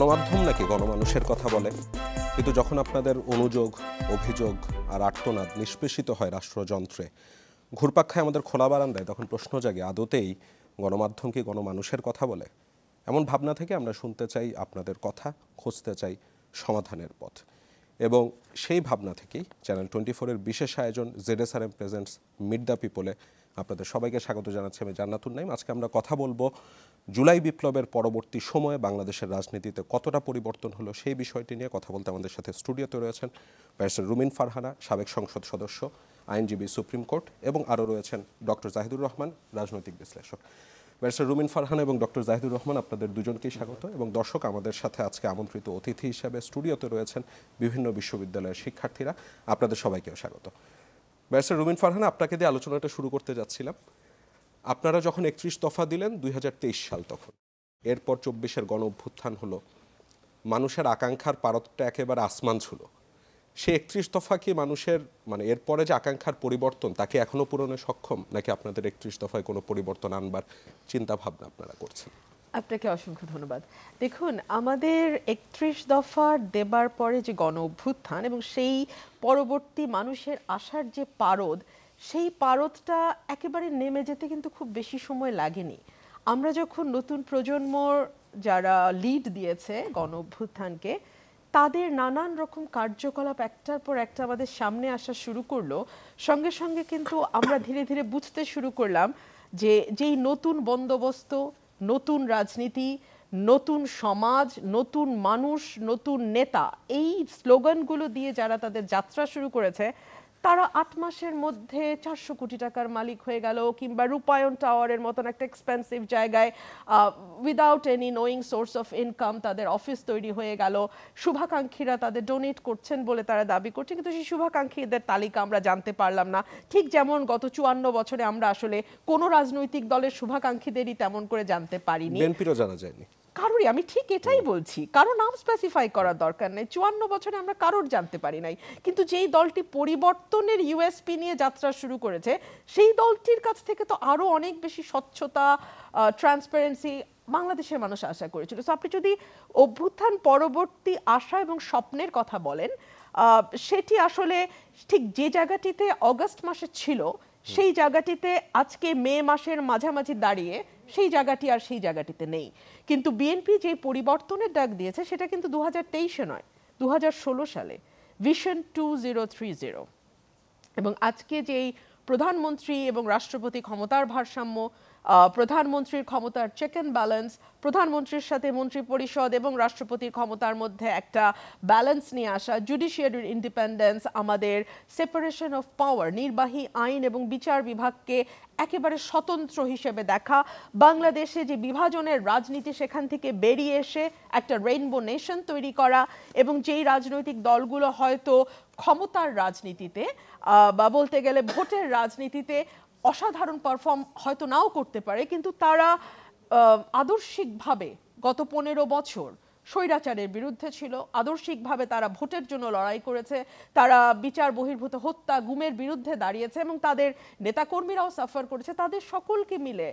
গণমাধ্যম নাকি গণমানুষের কথা বলে, কিন্তু যখন আপনাদের অনুযোগ, অভিযোগ আর আর্তনাদ নিষ্পেষিত হয় রাষ্ট্রযন্ত্রে, ঘুরপাক খায় আমাদের খোলা বারান্দায়, তখন প্রশ্ন জাগে আদতেই গণমাধ্যম কি গণমানুষের কথা বলে? এমন ভাবনা থেকে আমরা শুনতে চাই আপনাদের কথা, খুঁজতে চাই সমাধানের পথ। এবং সেই ভাবনা থেকেই চ্যানেল 24-এর বিশেষ আয়োজন ZSRM প্রেজেন্টস মিট দ্য পিপলে আপনাদের সবাইকে স্বাগত জানাচ্ছি। আমি জান্নাতুন নাইম। আজকে আমরা কথা বলবো জুলাই বিপ্লবের পরবর্তী সময়ে বাংলাদেশের রাজনীতিতে কতটা পরিবর্তন হলো সেই বিষয়টি নিয়ে কথা বলতে আমাদের সাথে স্টুডিওতে রয়েছেন ব্যারিস্টার রুমিন ফারহানা, সাবেক সংসদ সদস্য, আইনজীবী, সুপ্রিম কোর্ট, এবং আরও রয়েছেন ডক্টর জাহিদুর রহমান, রাজনৈতিক বিশ্লেষক। ব্যারিস্টার রুমিন ফারহানা এবং ডক্টর জাহিদুর রহমান, আপনাদের দুজনকেই স্বাগত। এবং দর্শক, আমাদের সাথে আজকে আমন্ত্রিত অতিথি হিসেবে স্টুডিওতে রয়েছেন বিভিন্ন বিশ্ববিদ্যালয়ের শিক্ষার্থীরা, আপনাদের সবাইকেও স্বাগত। ব্যারিস্টার রুমিন ফারহানা, আপনাকে দিয়ে আলোচনাটা শুরু করতে যাচ্ছিলাম। আপনারা যখন 31 দফা দিলেন 2023 সাল, তখন এরপর 24-এর গণ অভ্যুত্থান হলো, মানুষের আকাঙ্ক্ষার পারতটা একেবারে আসমান ছিল। সে 31 দফা কি মানুষের এরপরে যে আকাঙ্ক্ষার পরিবর্তন তাকে এখনো পূরণে সক্ষম, নাকি আপনাদের 31 দফায় কোনো পরিবর্তন আনবার চিন্তা ভাবনা আপনারা করছেন? আপনাকে অসংখ্য ধন্যবাদ। দেখুন, আমাদের 31 দফা দেবার পরে যে গণ অভ্যুত্থান এবং সেই পরবর্তী মানুষের আশার যে পারদ, সেই পারদটা একেবারে নেমে যেতে কিন্তু খুব বেশি সময় লাগেনি। আমরা যখন নতুন প্রজন্মর যারা লিড দিয়েছে গণ অভ্যুত্থানকে, তাদের নানান রকম কার্যকলাপ একটার পর একটা আমাদের সামনে আসা শুরু করলো, সঙ্গে সঙ্গে কিন্তু আমরা ধীরে ধীরে বুঝতে শুরু করলাম যে যেই নতুন বন্দোবস্ত, নতুন রাজনীতি, নতুন সমাজ, নতুন মানুষ, নতুন নেতা, এই স্লোগানগুলো দিয়ে যারা তাদের যাত্রা শুরু করেছে, তারা 8 মাসের মধ্যে 400 কোটি টাকার মালিক হয়ে গেল, কিংবা রূপায়ণ টাওয়ারের মতন একটা এক্সপেন্সিভ জায়গায় without any knowing source of income তাদের অফিস তৈরি হয়ে গেল। শুভাকাঙ্ক্ষীরা তাদের ডোনেট করছেন বলে তারা দাবি করছে, কিন্তু সেই শুভাকাঙ্ক্ষীদের তালিকা আমরা জানতে পারলাম না। ঠিক যেমন গত 54 বছরে আমরা আসলে কোনো রাজনৈতিক দলের শুভাকাঙ্ক্ষীদেরই তেমন করে জানতে পারিনি, বিএনপিরও জানা যায়নি কারোরই। আমি ঠিক এটাই বলছি, কারো নাম স্পেসিফাই করার দরকার নেই। 54 বছরে আমরা কারোর জানতে পারি নাই, কিন্তু যেই দলটি পরিবর্তনের ইউএসপি নিয়ে যাত্রা শুরু করেছে, সেই দলটির কাছ থেকে তো আরো অনেক বেশি স্বচ্ছতা, ট্রান্সপারেন্সি বাংলাদেশের মানুষ আশা করেছিল। সো আপনি যদি অভ্যুত্থান পরবর্তী আশা এবং স্বপ্নের কথা বলেন, সেটি আসলে ঠিক যে জায়গাটিতে অগস্ট মাসে ছিল, সেই জায়গাটিতে আজকে মে মাসের মাঝামাঝি দাঁড়িয়ে সেই জায়গাটি আর সেই জায়গাটিতে নেই। কিন্তু বিএনপি যে পরিবর্তনের ডাক দিয়েছে, সেটা কিন্তু 2023-এ নয়, 2016 সালে, ভিশন 2030। এবং আজকে যেই প্রধানমন্ত্রী এবং রাষ্ট্রপতি ক্ষমতার ভারসাম্য, প্রধানমন্ত্রীর ক্ষমতার চেক অ্যান্ড ব্যালেন্স, প্রধানমন্ত্রীর সাথে মন্ত্রী পরিষদ এবং রাষ্ট্রপতির ক্ষমতার মধ্যে একটা ব্যালেন্স নিয়ে আসা, জুডিশিয়ারির ইন্ডিপেন্ডেন্স, আমাদের সেপারেশন অফ পাওয়ার, নির্বাহী, আইন এবং বিচার বিভাগকে একেবারে স্বতন্ত্র হিসেবে দেখা, বাংলাদেশে যে বিভাজনের রাজনীতি সেখান থেকে বেরিয়ে এসে একটা রেইনবো নেশন তৈরি করা, এবং যেই রাজনৈতিক দলগুলো হয়তো ক্ষমতার রাজনীতিতে বা বলতে গেলে ভোটের রাজনীতিতে অসাধারণ পারফর্ম হয়তো নাও করতে পারে, কিন্তু তারা আদর্শিকভাবে গত 15 বছর স্বৈরাচারের বিরুদ্ধে ছিল, আদর্শিকভাবে তারা ভোটের জন্য লড়াই করেছে, তারা বিচার বহির্ভূত হত্যা, গুমের বিরুদ্ধে দাঁড়িয়েছে, এবং তাদের নেতাকর্মীরাও সাফার করেছে। তাদের সকলকে মিলে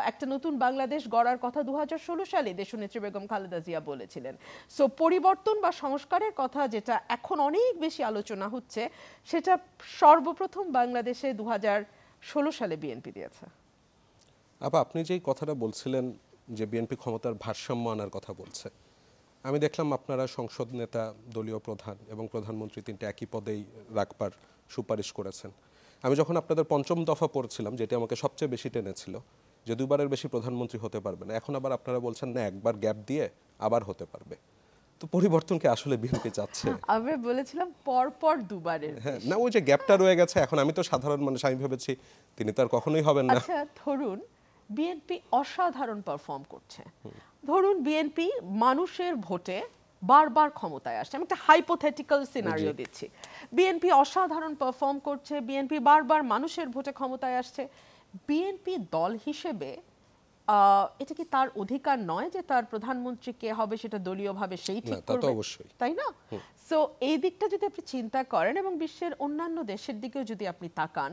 একটা নতুন বাংলাদেশ গড়ার কথা 2016 সালে দেশনেত্রী বেগম খালেদা জিয়া বলেছিলেন। সো পরিবর্তন বা সংস্কারের কথা যেটা এখন অনেক বেশি আলোচনা হচ্ছে, সেটা সর্বপ্রথম বাংলাদেশে 2016 সালে বিএনপি দিয়েছে। আপনি যেই কথাটা বলছিলেন যে বিএনপি ক্ষমতার ভারসাম্য আনার কথা বলছে, আমি দেখলাম আপনারা সংসদ নেতা, দলীয় প্রধান এবং প্রধানমন্ত্রী তিনটে একই পদেই রাখবার সুপারিশ করেছেন। আমি যখন আপনাদের 5ম দফা পড়ছিলাম, যেটি আমাকে সবচেয়ে বেশি টেনেছিল, যে 2বারের বেশি প্রধানমন্ত্রী হতে পারবে না, এখন আবার আপনারা বলছেন না, একবার গ্যাপ দিয়ে আবার হতে পারবে। তো পরিবর্তনকে আসলে বিএনপি চাচ্ছে? আমরা বলেছিলাম পরপর 2বারের। হ্যাঁ, না, ওই যে গ্যাপটা রয়ে গেছে। এখন আমি তো সাধারণ মানুষ, আমি ভেবেছি তিনি তো আর কখনোই হবেন না। আচ্ছা, ধরুন বিএনপি অসাধারণ পারফর্ম করছে, ধরুন বিএনপি মানুষের ভোটে বারবার ক্ষমতায় আসছে, আমি একটা হাইপোথেটিক্যাল সিনারিও দিচ্ছি, বিএনপি অসাধারণ পারফর্ম করছে, বিএনপি বারবার মানুষের ভোটে ক্ষমতায় আসছে, বিএনপি দল হিসেবে এটা কি তার অধিকার নয় যে তার প্রধানমন্ত্রী কে হবে সেটা দলীয়ভাবে সেই ঠিক করবে, তাই না? সো এই দিকটা যদি আপনি চিন্তা করেন এবং বিশ্বের অন্যান্য দেশের দিকেও যদি আপনি তাকান,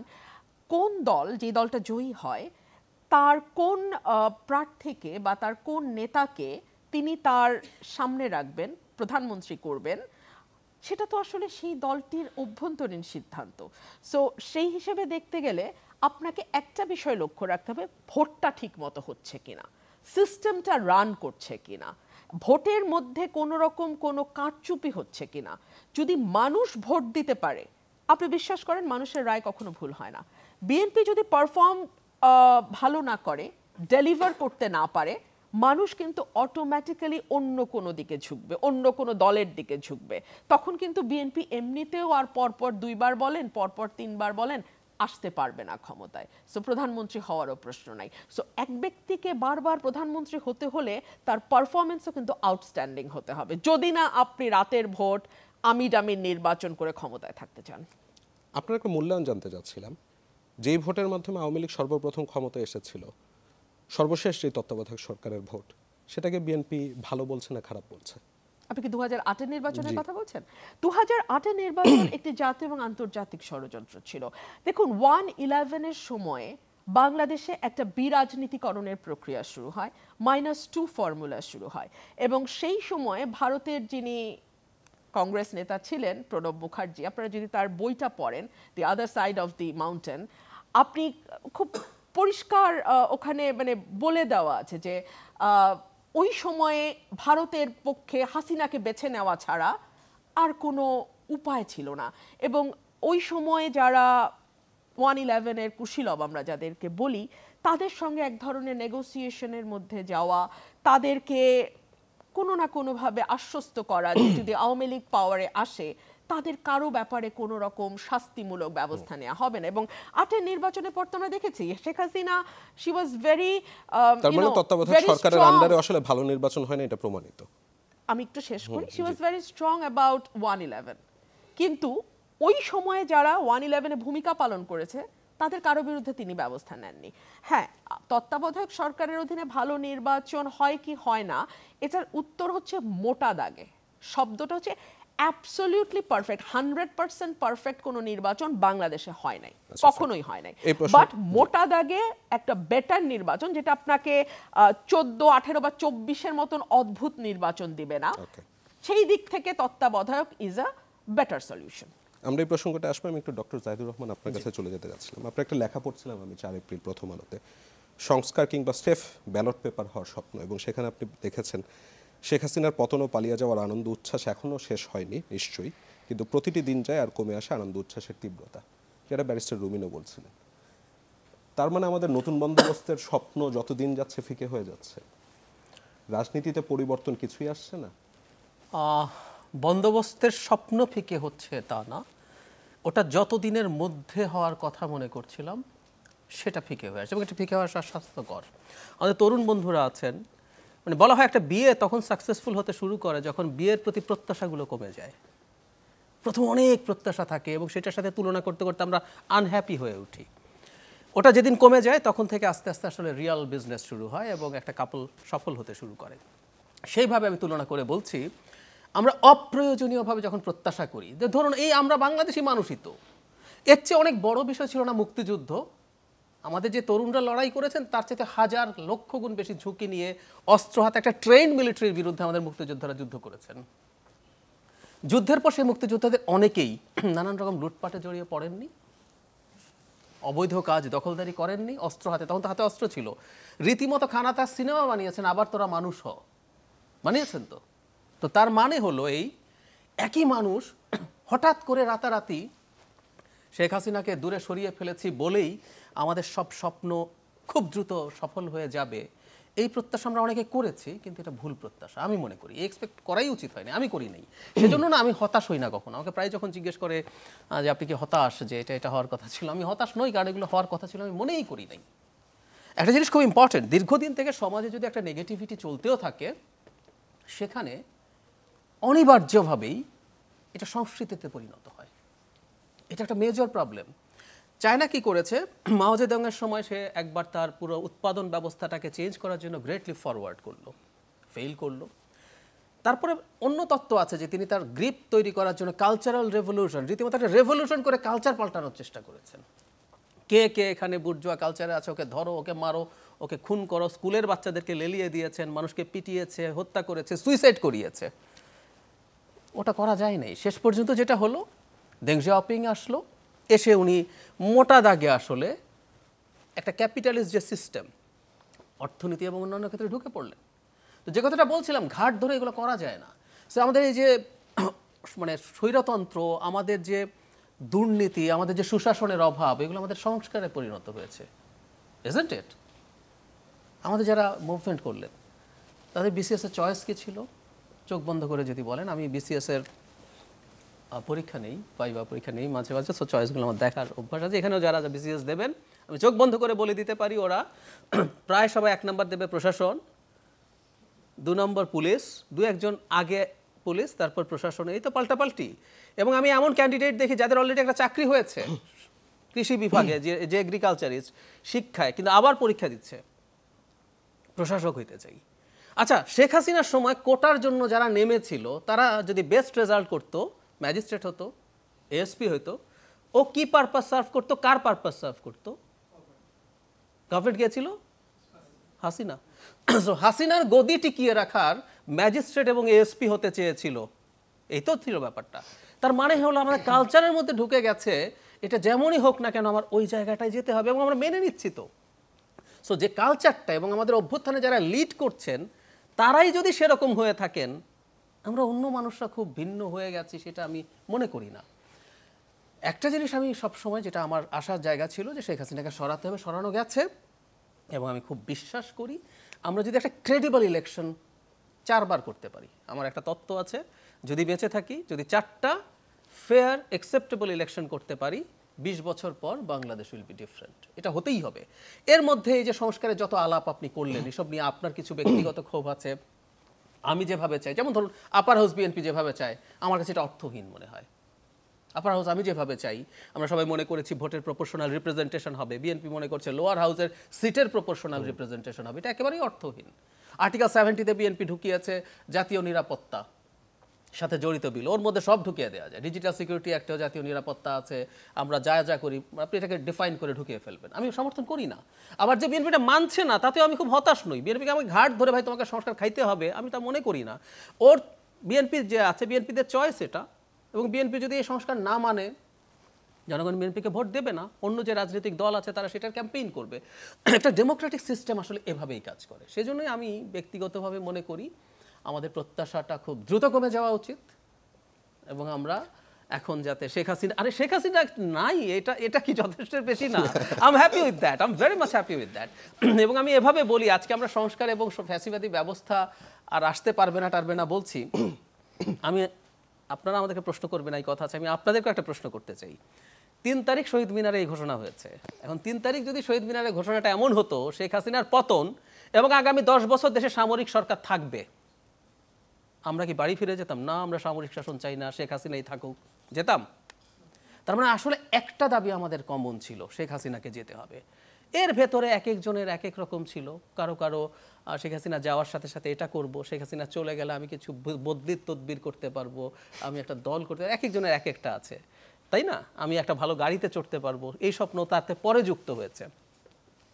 কোন দল, যে দলটা জয়ী হয়, তার কোন প্রার্থীকে বা তার কোন নেতাকে তিনি তার সামনে রাখবেন, প্রধানমন্ত্রী করবেন, সেটা তো আসলে সেই দলটির অভ্যন্তরীণ সিদ্ধান্ত। সো সেই হিসেবে দেখতে গেলে আপনাকে একটা বিষয় লক্ষ্য রাখতে হবে, ভোটটা ঠিক মতো হচ্ছে কিনা, সিস্টেমটা রান করছে কিনা, ভোটের মধ্যে কোনো রকম কোনো কারচুপি হচ্ছে কিনা। যদি মানুষ ভোট দিতে পারে, আপনি বিশ্বাস করেন মানুষের রায় কখনো ভুল হয় না। বিএনপি যদি পারফর্ম ভালো না করে, ডেলিভার করতে না পারে, মানুষ কিন্তু অটোমেটিক্যালি অন্য কোনো দিকে ঝুঁকবে, অন্য কোনো দলের দিকে ঝুঁকবে। তখন কিন্তু বিএনপি এমনিতেও আর পরপর 2 বার বলেন, পরপর 3 বার বলেন, আসতে পারবে না ক্ষমতায়। সো প্রধানমন্ত্রী হওয়ারও প্রশ্ন নাই। সো এক ব্যক্তিকে বারবার প্রধানমন্ত্রী হতে হলে তার পারফরমেন্সও কিন্তু আউটস্ট্যান্ডিং হতে হবে, যদি না আপনি রাতের ভোট আমির নির্বাচন করে ক্ষমতায় থাকতে চান। আপনার একটা মূল্যায়ন জানতে চাচ্ছিলাম, যেই ভোটের মাধ্যমে আওয়ামী লীগ সর্বপ্রথম ক্ষমতায় এসেছিল, সর্বশেষ যে তত্ত্বাবধায়ক সরকারের ভোট, সেটাকে বিএনপি ভালো বলছে না খারাপ বলছে? আপনি কি 2008-এর নির্বাচনের কথা বলছেন? 2008-এর নির্বাচন একটি জাতীয় এবং আন্তর্জাতিক ষড়যন্ত্র ছিল। দেখুন, 1/11-এর সময়ে বাংলাদেশে একটা বিরাজনীতিকরণের প্রক্রিয়া শুরু হয়, -2 ফর্মুলা শুরু হয়, এবং সেই সময়ে ভারতের যিনি কংগ্রেস নেতা ছিলেন প্রণব মুখার্জি, আপনারা যদি তার বইটা পড়েন, the other side of the mountain, আপনি খুব পরিষ্কার ওখানে মানে বলে দেওয়া আছে যে ওই সময়ে ভারতের পক্ষে হাসিনাকে বেছে নেওয়া ছাড়া আর কোনো উপায় ছিল না। এবং ওই সময়ে যারা 1/11-এর কুশীলব আমরা যাদেরকে বলি, তাদের সঙ্গে এক ধরনের নেগোসিয়েশনের মধ্যে যাওয়া, তাদেরকে কোনো না কোনোভাবে আশ্বস্ত করা যে যদি আওয়ামী লীগ পাওয়ারে আসে তাদের কারো ব্যাপারে কোনো রকম শাস্তিমূলক ব্যবস্থা নেওয়া হবে না। এবং 8-এর নির্বাচনের পর তো আমরা দেখেছি Sheikh Hasina, she was very, তার মানে তত্ত্বাবধায়ক সরকারের আন্ডারে আসলে ভালো নির্বাচন হয় না, এটা প্রমাণিত। আমি একটু শেষ করি। She was very strong about 1/11, কিন্তু ওই সময়ে যারা 1/11-এ ভূমিকা পালন করেছে তাদের কারো বিরুদ্ধে তিনি ব্যবস্থা নেননি। হ্যাঁ, তত্ত্বাবধায়ক সরকারের অধীনে ভালো নির্বাচন হয় কি হয় না, এটার উত্তর হচ্ছে মোটা দাগে, শব্দটা হচ্ছে অ্যাবসলিউটলি পারফেক্ট, 100% পারফেক্ট কোনো নির্বাচন বাংলাদেশে হয় নাই, কখনোই হয় নাই। বাট মোটা দাগে একটা বেটার নির্বাচন, যেটা আপনাকে 14, 18 বা 24-এর মতন অদ্ভুত নির্বাচন দিবে না, সেই দিক থেকে তত্ত্বাবধায়ক ইজ আ বেটার সলিউশন। আমরা এই প্রসঙ্গটা আসবো। আমি একটু ডক্টর জাহিদুর রহমান আপনার কাছে চলে যেতে যাচ্ছিলাম। আপনার একটা লেখা পড়ছিলাম আমি 4 এপ্রিল প্রথম আলোতে, সংস্কার কিংবা স্টেফ ব্যালট পেপার হওয়ার স্বপ্ন, এবং সেখানে আপনি দেখেছেন শেখ হাসিনার পতন ও পালিয়ে যাওয়ার আনন্দ উচ্ছ্বাস এখনও শেষ হয়নি নিশ্চয়ই, কিন্তু প্রতিটি দিন যায় আর কমে আসে আনন্দ উচ্ছ্বাসের তীব্রতা, যেটা ব্যারিস্টার রুমিনও বলছিলেন। তার মানে আমাদের নতুন বন্দোবস্তের স্বপ্ন যতদিন যাচ্ছে ফিকে হয়ে যাচ্ছে, রাজনীতিতে পরিবর্তন কিছুই আসছে না। বন্দোবস্তের স্বপ্ন ফিকে হচ্ছে তা না, ওটা যতদিনের মধ্যে হওয়ার কথা মনে করছিলাম সেটা ফিকে হয়ে আসছে, এবং এটা ফিকে হওয়া স্বাস্থ্যকর। আমাদের তরুণ বন্ধুরা আছেন, মানে বলা হয় একটা বিয়ে তখন সাকসেসফুল হতে শুরু করে যখন বিয়ের প্রতি প্রত্যাশাগুলো কমে যায়। প্রথম অনেক প্রত্যাশা থাকে এবং সেটার সাথে তুলনা করতে করতে আমরা আনহ্যাপি হয়ে উঠি। ওটা যেদিন কমে যায় তখন থেকে আস্তে আস্তে আসলে রিয়াল বিজনেস শুরু হয় এবং একটা কাপল সফল হতে শুরু করে। সেইভাবে আমি তুলনা করে বলছি, আমরা অপ্রয়োজনীয়ভাবে যখন প্রত্যাশা করি, ধরুন এই আমরা বাংলাদেশি মানুষই তো, এর চেয়ে অনেক বড় বিষয় ছিল না মুক্তিযুদ্ধ? আমাদের যে তরুণরা লড়াই করেছেন তার চেয়ে 1000 লক্ষ গুণ বেশি ঝুঁকি নিয়ে অস্ত্র হাতে একটা ট্রেন্ড মিলিটারির বিরুদ্ধে আমাদের মুক্তিযোদ্ধারা যুদ্ধ করেছেন। যুদ্ধের পর সেই মুক্তিযোদ্ধাদের অনেকেই নানান রকম লুটপাটে জড়িয়ে পড়েননি, অবৈধ কাজ দখলদারি করেননি অস্ত্র হাতে, তখন তো হাতে অস্ত্র ছিল, রীতিমতো খানাতার সিনেমা বানিয়েছেন, আবার তোরা মানুষ হ বানিয়েছেন। তো তার মানে হলো এই একই মানুষ হঠাৎ করে রাতারাতি শেখ হাসিনাকে দূরে সরিয়ে ফেলেছি বলেই আমাদের সব স্বপ্ন খুব দ্রুত সফল হয়ে যাবে, এই প্রত্যাশা আমরা অনেকে করেছি, কিন্তু এটা ভুল প্রত্যাশা আমি মনে করি। এক্সপেক্ট করাই উচিত হয়নি, আমি করি নাই, সেজন্য না আমি হতাশ হই না কখনো। আমাকে প্রায় যখন জিজ্ঞেস করে যে আপনি কি হতাশ যে এটা হওয়ার কথা ছিল, আমি হতাশ নই, কারণ এগুলো হওয়ার কথা ছিল আমি মনেই করি নাই। একটা জিনিস খুব ইম্পর্টেন্ট, দীর্ঘদিন থেকে সমাজে যদি একটা নেগেটিভিটি চলতেও থাকে, সেখানে অনিবার্যভাবেই এটা সংস্কৃতিতে পরিণত হয়। এটা একটা মেজর প্রবলেম। চায়না কি করেছে, মাও জেদংয়ের সময় সে একবার তার পুরো উৎপাদন ব্যবস্থাটাকে চেঞ্জ করার জন্য গ্রেটলি ফরওয়ার্ড করলো, ফেল করলো। তারপরে অন্য তত্ত্ব আছে যে তিনি তার গ্রিপ তৈরি করার জন্য কালচারাল রেভলিউশন, রীতিমতো একটা রেভলিউশন করে কালচার পাল্টানোর চেষ্টা করেছেন। কে কে এখানে বুর্জোয়া কালচারে আছে, ওকে ধরো, ওকে মারো, ওকে খুন করো, স্কুলের বাচ্চাদেরকে লেলিয়ে দিয়েছেন, মানুষকে পিটিয়েছে, হত্যা করেছে, সুইসাইড করিয়েছে। ওটা করা যায় নাই। শেষ পর্যন্ত যেটা হলো, দেং জিয়াওপিং আসলো, এসে উনি মোটা দাগে আসলে একটা ক্যাপিটালিস্ট যে সিস্টেম, অর্থনীতি এবং অন্যান্য ক্ষেত্রে ঢুকে পড়লেন। তো যে কথাটা বলছিলাম, ঘাট ধরে এগুলো করা যায় না। সো আমাদের এই যে মানে স্বৈরতন্ত্র, আমাদের যে দুর্নীতি, আমাদের যে সুশাসনের অভাব, এগুলো আমাদের সংস্কারে পরিণত হয়েছে, ইজন্ট ইট? আমাদের যারা মুভমেন্ট করলেন তাদের বিসিএস এর চয়েস কি ছিল? চোখ বন্ধ করে যদি বলেন, আমি বিসিএস এর পরীক্ষা নেই, ভাইভা পরীক্ষা নেই মাঝে মাঝে, সো চয়েসগুলো আমার দেখার অভ্যাস আছে। এখানেও যারা বিসিএস দেবেন আমি চোখ বন্ধ করে বলে দিতে পারি, ওরা প্রায় সবাই 1 নম্বর দেবে প্রশাসন, 2 নম্বর পুলিশ, 2-1 আগে পুলিশ, তারপর প্রশাসন, এই তো পাল্টাপাল্টি। এবং আমি এমন ক্যান্ডিডেট দেখি যাদের অলরেডি একটা চাকরি হয়েছে কৃষি বিভাগে, যে এগ্রিকালচারিস্ট, শিক্ষায়, কিন্তু আবার পরীক্ষা দিচ্ছে প্রশাসক হইতে চাই। আচ্ছা, শেখ হাসিনার সময় কোটার জন্য যারা নেমেছিল তারা যদি বেস্ট রেজাল্ট করতো, ম্যাজিস্ট্রেট হতো, এএসপি হতো, ও কি পারপাস সার্ভ করতো, কার পারপাস সার্ভ করতো? গভর্নমেন্ট গিয়েছিল হাসিনা। সো হাসিনার গদি টিকিয়ে রাখার ম্যাজিস্ট্রেট এবং এএসপি হতে চেয়েছিল, এই তো ছিল ব্যাপারটা। তার মানে হলো আমাদের কালচারের মধ্যে ঢুকে গেছে, এটা যেমনই হোক না কেন আমার ওই জায়গাটায় যেতে হবে, এবং আমরা মেনে নিচ্ছি। তো সো যে কালচারটা এবং আমাদের অভ্যুত্থানে যারা লিড করছেন তারাই যদি সেরকম হয়ে থাকেন, আমরা অন্য মানুষরা খুব ভিন্ন হয়ে গেছি সেটা আমি মনে করি না। একটা জিনিস আমি সবসময়, যেটা আমার আশার জায়গা ছিল, যে শেখ হাসিনাকে সরাতে হবে, সরানো গেছে, এবং আমি খুব বিশ্বাস করি আমরা যদি একটা ক্রেডিবল ইলেকশন 4 বার করতে পারি, আমার একটা তত্ত্ব আছে, যদি বেঁচে থাকি, যদি 4টা ফেয়ার অ্যাকসেপ্টেবল ইলেকশন করতে পারি, 20 বছর পর বাংলাদেশ উইল বি ডিফারেন্ট। এটা হতেই হবে। এর মধ্যে এই যে সংস্কারের যত আলাপ আপনি করলেন, এসব নিয়ে আপনার কিছু ব্যক্তিগত ক্ষোভ আছে। আমি যেভাবে চাই, যেমন ধরুন আপার হাউস বিএনপি যেভাবে চায়, আমার কাছে এটা অর্থহীন মনে হয়। আপার হাউস আমি যেভাবে চাই, আমরা সবাই মনে করেছি ভোটের প্রপোর্শনাল রিপ্রেজেন্টেশন হবে, বিএনপি মনে করছে লোয়ার হাউসের সিটের প্রপোর্শনাল রিপ্রেজেন্টেশন হবে, এটা একেবারেই অর্থহীন। আর্টিকেল 70-তে বিএনপি ঢুকিয়েছে জাতীয় নিরাপত্তা সাথে জড়িত বিল, ওর মধ্যে সব ঢুকিয়ে দেওয়া যায়। ডিজিটাল সিকিউরিটি অ্যাক্টেও জাতীয় নিরাপত্তা আছে, আমরা যা করি আপনি এটাকে ডিফাইন করে ঢুকিয়ে ফেলবেন, আমি সমর্থন করি না। আবার যে বিএনপিটা মানছে না তাতেও আমি খুব হতাশ নই। বিএনপিকে আমাকে ঘাট ধরে ভাই তোমাকে সংস্কার খাইতে হবে, আমি তা মনে করি না। ওর বিএনপির যে আছে, বিএনপিদের চয়েস এটা, এবং বিএনপি যদি এই সংস্কার না মানে, জনগণ বিএনপিকে ভোট দেবে না, অন্য যে রাজনৈতিক দল আছে তারা সেটার ক্যাম্পেইন করবে। একটা ডেমোক্রেটিক সিস্টেম আসলে এভাবেই কাজ করে। সেজন্যই আমি ব্যক্তিগতভাবে মনে করি আমাদের প্রত্যাশাটা খুব দ্রুত কমে যাওয়া উচিত, এবং আমরা এখন যাতে শেখ হাসিনা, আরে শেখ হাসিনা নাই, এটা কি যথেষ্ট বেশি না? I am happy with that, I am very much happy with that. এবং আমি এভাবে বলি, আজকে আমরা সংস্কার এবং ফ্যাসিবাদী ব্যবস্থা আর আসতে পারবে না টারবে না বলছি, আমি, আপনারা আমাদেরকে প্রশ্ন করবেন এই কথা আছে, আমি আপনাদেরকে একটা প্রশ্ন করতে চাই। 3 তারিখ শহীদ মিনারে এই ঘোষণা হয়েছে। এখন 3 তারিখ যদি শহীদ মিনারের ঘোষণাটা এমন হতো শেখ হাসিনার পতন এবং আগামী 10 বছর দেশে সামরিক সরকার থাকবে, আমরা কি বাড়ি ফিরে যেতাম? না, আমরা সামরিক শাসন চাই না, শেখ হাসিনাই থাকুক, যেতাম? তার মানে আসলে একটা দাবি আমাদের কমন ছিল, শেখ হাসিনাকে যেতে হবে। এর ভেতরে এক একজনের এক এক রকম ছিল, কারো কারো শেখ হাসিনা যাওয়ার সাথে সাথে এটা করব, শেখ হাসিনা চলে গেলে আমি কিছু বদলির তদবির করতে পারবো, আমি একটা দল করতে, এক একজনের এক একটা আছে, তাই না? আমি একটা ভালো গাড়িতে চড়তে পারবো, এই স্বপ্ন তাতে পরে যুক্ত হয়েছে।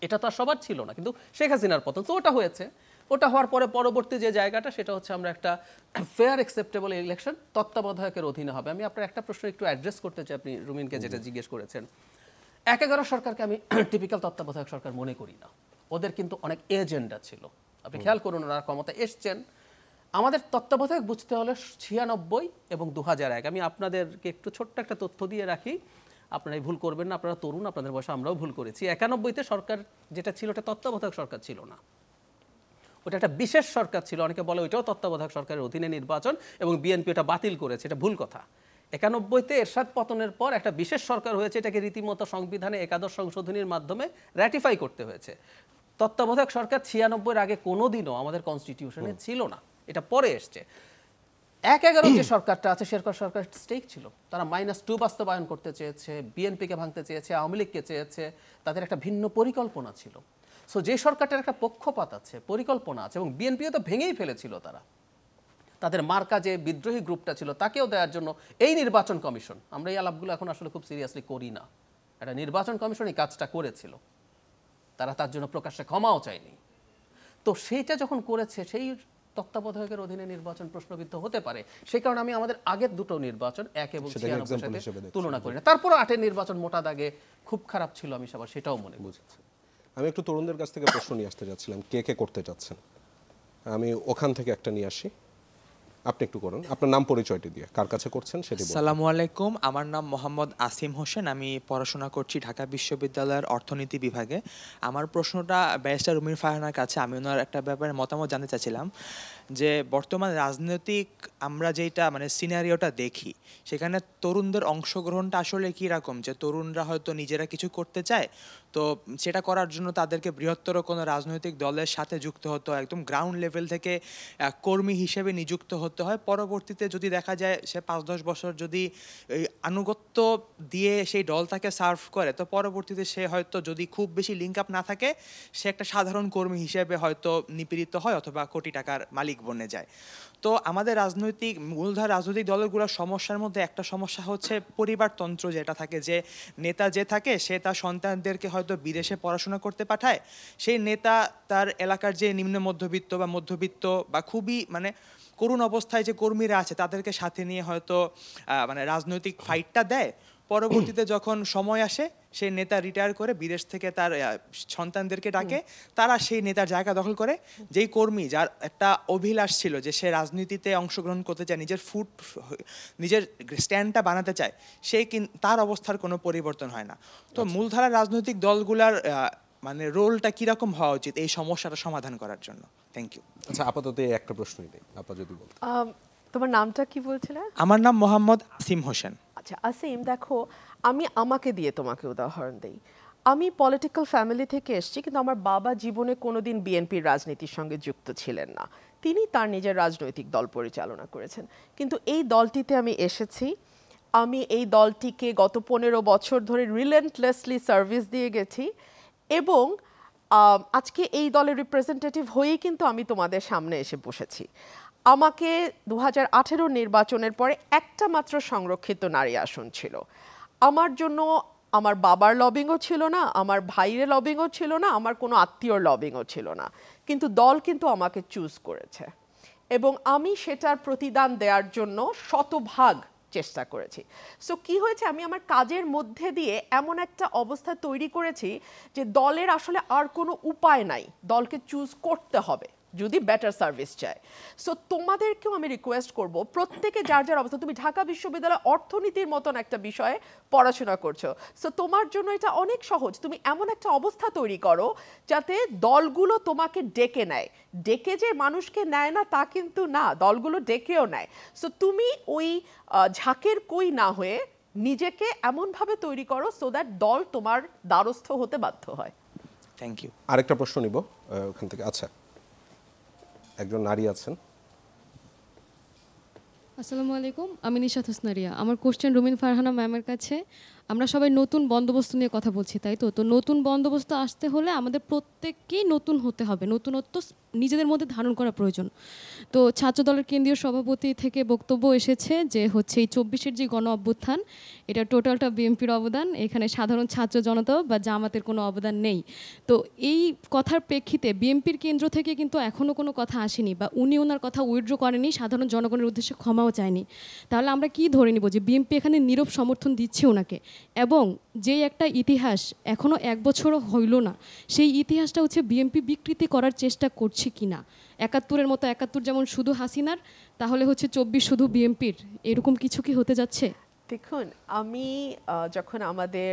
এটা তো আর সবার ছিল না, কিন্তু শেখ হাসিনার পতন তো ওটা হয়েছে। ওটা হওয়ার পরে পরবর্তী যে জায়গাটা, সেটা হচ্ছে আমরা একটা ফেয়ার অ্যাকসেপ্টেবল ইলেকশন তত্ত্বাবধায়কের অধীনে হবে। আমি আপনার একটা প্রশ্ন একটু অ্যাড্রেস করতে চাই, আপনি রুমিনকে যেটা জিজ্ঞেস করেছেন। 11 সরকারকে আমি টিপিক্যাল তত্ত্বাবধায়ক সরকার মনে করি না, ওদের কিন্তু অনেক এজেন্ডা ছিল। আপনি খেয়াল করুন, ওনারা ক্ষমতা এসছেন। আমাদের তত্ত্বাবধায়ক বুঝতে হলে 96 এবং 2001। আমি আপনাদেরকে একটু ছোট্ট একটা তথ্য দিয়ে রাখি, আপনারা এই ভুল করবেন না, আপনারা তরুণ, আপনাদের বয়সে আমরাও ভুল করেছি। 91-তে সরকার যেটা ছিল ওটা তত্ত্বাবধায়ক সরকার ছিল না, ওটা একটা বিশেষ সরকার ছিল। অনেকে বলে ওইটাও তত্ত্বাবধায়ক সরকারের অধীনে নির্বাচন, এবং বিএনপি ওটা বাতিল করেছে, এটা ভুল কথা। 91-তে এরশাদ পতনের পর একটা বিশেষ সরকার হয়েছে, এটাকে রীতিমতো সংবিধানে 11 সংশোধনীর মাধ্যমে র্যাটিফাই করতে হয়েছে। তত্ত্বাবধায়ক সরকার 96-এর আগে কোনোদিনও আমাদের কনস্টিটিউশনে ছিল না, এটা পরে এসছে। 11 যে সরকারটা আছে সরকার স্টেক ছিল, তারা -2 বাস্তবায়ন করতে চেয়েছে, বিএনপিকে ভাঙতে চেয়েছে, আওয়ামী লীগকে চেয়েছে, তাদের একটা ভিন্ন পরিকল্পনা ছিল। সো যে সরকারটার একটা পক্ষপাত আছে, পরিকল্পনা আছে, এবং বিএনপিও তো ভেঙেই ফেলেছিল তারা, তাদের মার্কা যে বিদ্রোহী গ্রুপটা ছিল তাকেও দেওয়ার জন্য এই নির্বাচন কমিশন, আমরা এই আলাপগুলো এখন আসলে খুব সিরিয়াসলি করি না, একটা নির্বাচন কমিশন এই কাজটা করেছিল। তারা তার জন্য প্রকাশ্যে ক্ষমাও চায়নি। তো সেইটা যখন করেছে, সেই তত্ত্বাবধায়কের অধীনে নির্বাচন প্রশ্নবিদ্ধ হতে পারে। সেই কারণে আমি আমাদের আগের দুটো নির্বাচন 1 এবং 96 সাথে তুলনা করি না। তারপর 8-এর নির্বাচন মোটা দাগে খুব খারাপ ছিল, আমি সবার সেটাও মনে বুঝেছি। আমি একটু তরুণদের কাছ থেকে প্রশ্ন নিয়ে আসতে যাচ্ছিলাম, কে কে করতে যাচ্ছেন। আমি ওখান থেকে একটা নিয়ে আসি, আপনি একটু করুন, আপনার নাম পরিচয়টি দিয়ে কার কাছে করছেন সেটি বলুন। আসসালামু আলাইকুম, আমার নাম মোহাম্মদ আসিম হোসেন, আমি পড়াশোনা করছি ঢাকা বিশ্ববিদ্যালয়ের অর্থনীতি বিভাগে। আমার প্রশ্নটা ব্যারিস্টার রুমিন ফারহানার কাছে। আমি ওনার একটা ব্যাপারে মতামত জানতে চাচ্ছিলাম যে বর্তমান রাজনৈতিক আমরা যেটা মানে সিনারিওটা দেখি, সেখানে তরুণদের অংশগ্রহণটা আসলে কীরকম, যে তরুণরা হয়তো নিজেরা কিছু করতে চায়, তো সেটা করার জন্য তাদেরকে বৃহত্তর কোনো রাজনৈতিক দলের সাথে যুক্ত হতে হয়, একদম গ্রাউন্ড লেভেল থেকে কর্মী হিসেবে নিযুক্ত হতে হয়। পরবর্তীতে যদি দেখা যায় সে 5-10 বছর যদি এই আনুগত্য দিয়ে সেই দলটাকে সার্ভ করে, তো পরবর্তীতে সে হয়তো যদি খুব বেশি লিঙ্ক আপ না থাকে, সে একটা সাধারণ কর্মী হিসেবে হয়তো নিপীড়িত হয় অথবা কোটি টাকার মালিক বনে যায়। তো আমাদের মূলধারা রাজনৈতিক দলগুলোর সমস্যার মধ্যে একটা সমস্যা হচ্ছে পরিবারতন্ত্র যেটা থাকে, যে নেতা যে থাকে সে তার সন্তানদেরকে হয়তো বিদেশে পড়াশোনা করতে পাঠায়। সেই নেতা তার এলাকার যে নিম্ন মধ্যবিত্ত বা খুবই মানে করুণ অবস্থায় যে কর্মীরা আছে তাদেরকে সাথে নিয়ে হয়তো মানে রাজনৈতিক ফাইটটা দেয়। পরবর্তীতে যখন সময় আসে, সেই নেতা রিটায়ার করে বিদেশ থেকে তার সন্তানদেরকে ডাকে, তারা সেই নেতার জায়গা দখল করে। যেই কর্মী যার একটা অভিলাষ ছিল যে সে রাজনীতিতে অংশগ্রহণ করতে চায়, নিজের স্ট্যান্ডটা বানাতে চায়, তার অবস্থার কোনো পরিবর্তন হয় না। তো মূলধারা রাজনৈতিক দলগুলার মানে রোলটা কিরকম হওয়া উচিত এই সমস্যাটা সমাধান করার জন্য? Thank you. আচ্ছা, আপাতত একটা প্রশ্নই নেই, আপা যদি বলতে। তোমার নামটা কি বলছিলে? আমার নাম মোহাম্মদ আসিম হোসেন। আচ্ছা আসিম, দেখো আমি আমাকে দিয়ে তোমাকে উদাহরণ দেই। আমি পলিটিক্যাল ফ্যামিলি থেকে এসেছি, কিন্তু আমার বাবা জীবনে কোনোদিন বিএনপির রাজনীতির সঙ্গে যুক্ত ছিলেন না। তিনি তার নিজের রাজনৈতিক দল পরিচালনা করেছেন। কিন্তু এই দলটিতে আমি এসেছি, আমি এই দলটিকে গত 15 বছর ধরে রিলেন্টলেসলি সার্ভিস দিয়ে গেছি, এবং আজকে এই দলের রিপ্রেজেন্টেটিভ হয়েই কিন্তু আমি তোমাদের সামনে এসে বসেছি। আমাকে 2018 নির্বাচনের পরে একটা মাত্র সংরক্ষিত নারী আসন ছিল। আমার জন্য আমার বাবার লবিংও ছিল না, আমার ভাইয়ের লবিংও ছিল না, আমার কোনো আত্মীয়র লবিংও ছিল না, কিন্তু দল কিন্তু আমাকে চুজ করেছে এবং আমি সেটার প্রতিদান দেওয়ার জন্য শতভাগ চেষ্টা করেছি। সো কি হয়েছে, আমি আমার কাজের মধ্যে দিয়ে এমন একটা অবস্থা তৈরি করেছি যে দলের আসলে আর কোনো উপায় নাই, দলকে চুজ করতে হবে যদি বেটার সার্ভিস চায়। সো তোমাদেরকেও আমি রিকোয়েস্ট করব, প্রত্যেকে যার যার অবস্থা, তুমি ঢাকা বিশ্ববিদ্যালয় অর্থনীতির মতন একটা বিষয়ে পড়াশোনা করছো, সো তোমার জন্য এটা অনেক সহজ। তুমি এমন একটা অবস্থা তৈরি করো যাতে দলগুলো তোমাকে ডেকে নেয়। ডেকে যে মানুষকে নেয় না তা কিন্তু না, দলগুলো ডেকেও নেয়। সো তুমি ওই ঝাঁকের কই না হয়ে নিজেকে এমনভাবে তৈরি করো সো দ্যাট দল তোমার দ্বারস্থ হতে বাধ্য হয়। Thank you. আরেকটা প্রশ্ন নিব ওখান থেকে। আচ্ছা, একজন নারী আছেন। আসসালামু আলাইকুম, আমি নিশাত হোসনারিয়া। আমার কোশ্চেন রুমিন ফারহানা ম্যামের কাছে। আমরা সবাই নতুন বন্দোবস্ত নিয়ে কথা বলছি, তাই তো? তো নতুন বন্দোবস্ত আসতে হলে আমাদের প্রত্যেককেই নতুন হতে হবে, নতুনত্ব নিজেদের মধ্যে ধারণ করা প্রয়োজন। তো ছাত্রদলের কেন্দ্রীয় সভাপতি থেকে বক্তব্য এসেছে যে হচ্ছে এই 24-এর যে গণ অভ্যুত্থান, এটা টোটালটা বিএনপির অবদান, এখানে সাধারণ ছাত্র জনতা বা জামাতের কোনো অবদান নেই। তো এই কথার প্রেক্ষিতে বিএনপির কেন্দ্র থেকে কিন্তু এখনও কোনো কথা আসেনি, বা উনি ওনার কথা উইথড্র করেনি, সাধারণ জনগণের উদ্দেশ্যে ক্ষমাও চায়নি। তাহলে আমরা কি ধরে নিব যে বিএনপি এখানে নীরব সমর্থন দিচ্ছে ওনাকে? এবং যেই একটা ইতিহাস এখনও 1 বছরও হইল না, সেই ইতিহাসটা হচ্ছে বিএনপি বিকৃতি করার চেষ্টা করছে কিনা। 71-এর মতো 71 যেমন শুধু হাসিনার, তাহলে হচ্ছে 24 শুধু বিএনপির, এরকম কিছু কি হতে যাচ্ছে? দেখুন, আমি যখন আমাদের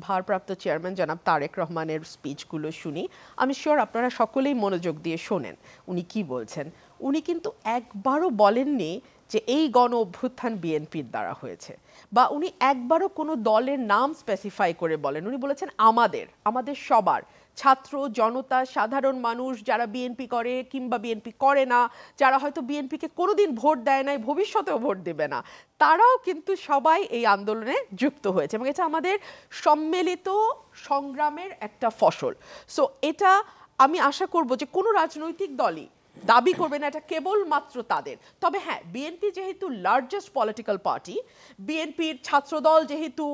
ভারপ্রাপ্ত চেয়ারম্যান জনাব তারেক রহমানের স্পিচগুলো শুনি, আমি শিওর আপনারা সকলেই মনোযোগ দিয়ে শোনেন উনি কি বলছেন। উনি কিন্তু একবারও বলেননি যে এই গণ অভ্যুত্থান বিএনপির দ্বারা হয়েছে, বা উনি একবারও কোনো দলের নাম স্পেসিফাই করে বলেন। উনি বলেছেন আমাদের সবার, ছাত্র জনতা, সাধারণ মানুষ, যারা বিএনপি করে কিংবা বিএনপি করে না, যারা হয়তো বিএনপিকে কোনোদিন ভোট দেয় নাই, ভবিষ্যতেও ভোট দেবে না, তারাও কিন্তু সবাই এই আন্দোলনে যুক্ত হয়েছে এবং এটা আমাদের সম্মিলিত সংগ্রামের একটা ফসল। সো এটা আমি আশা করব যে কোনো রাজনৈতিক দলই দাবি করবে না এটা কেবলমাত্র তাদের। তবে হ্যাঁ, বিএনপি যেহেতু লার্জেস্ট পলিটিক্যাল পার্টি, বিএনপির ছাত্রদল যেহেতু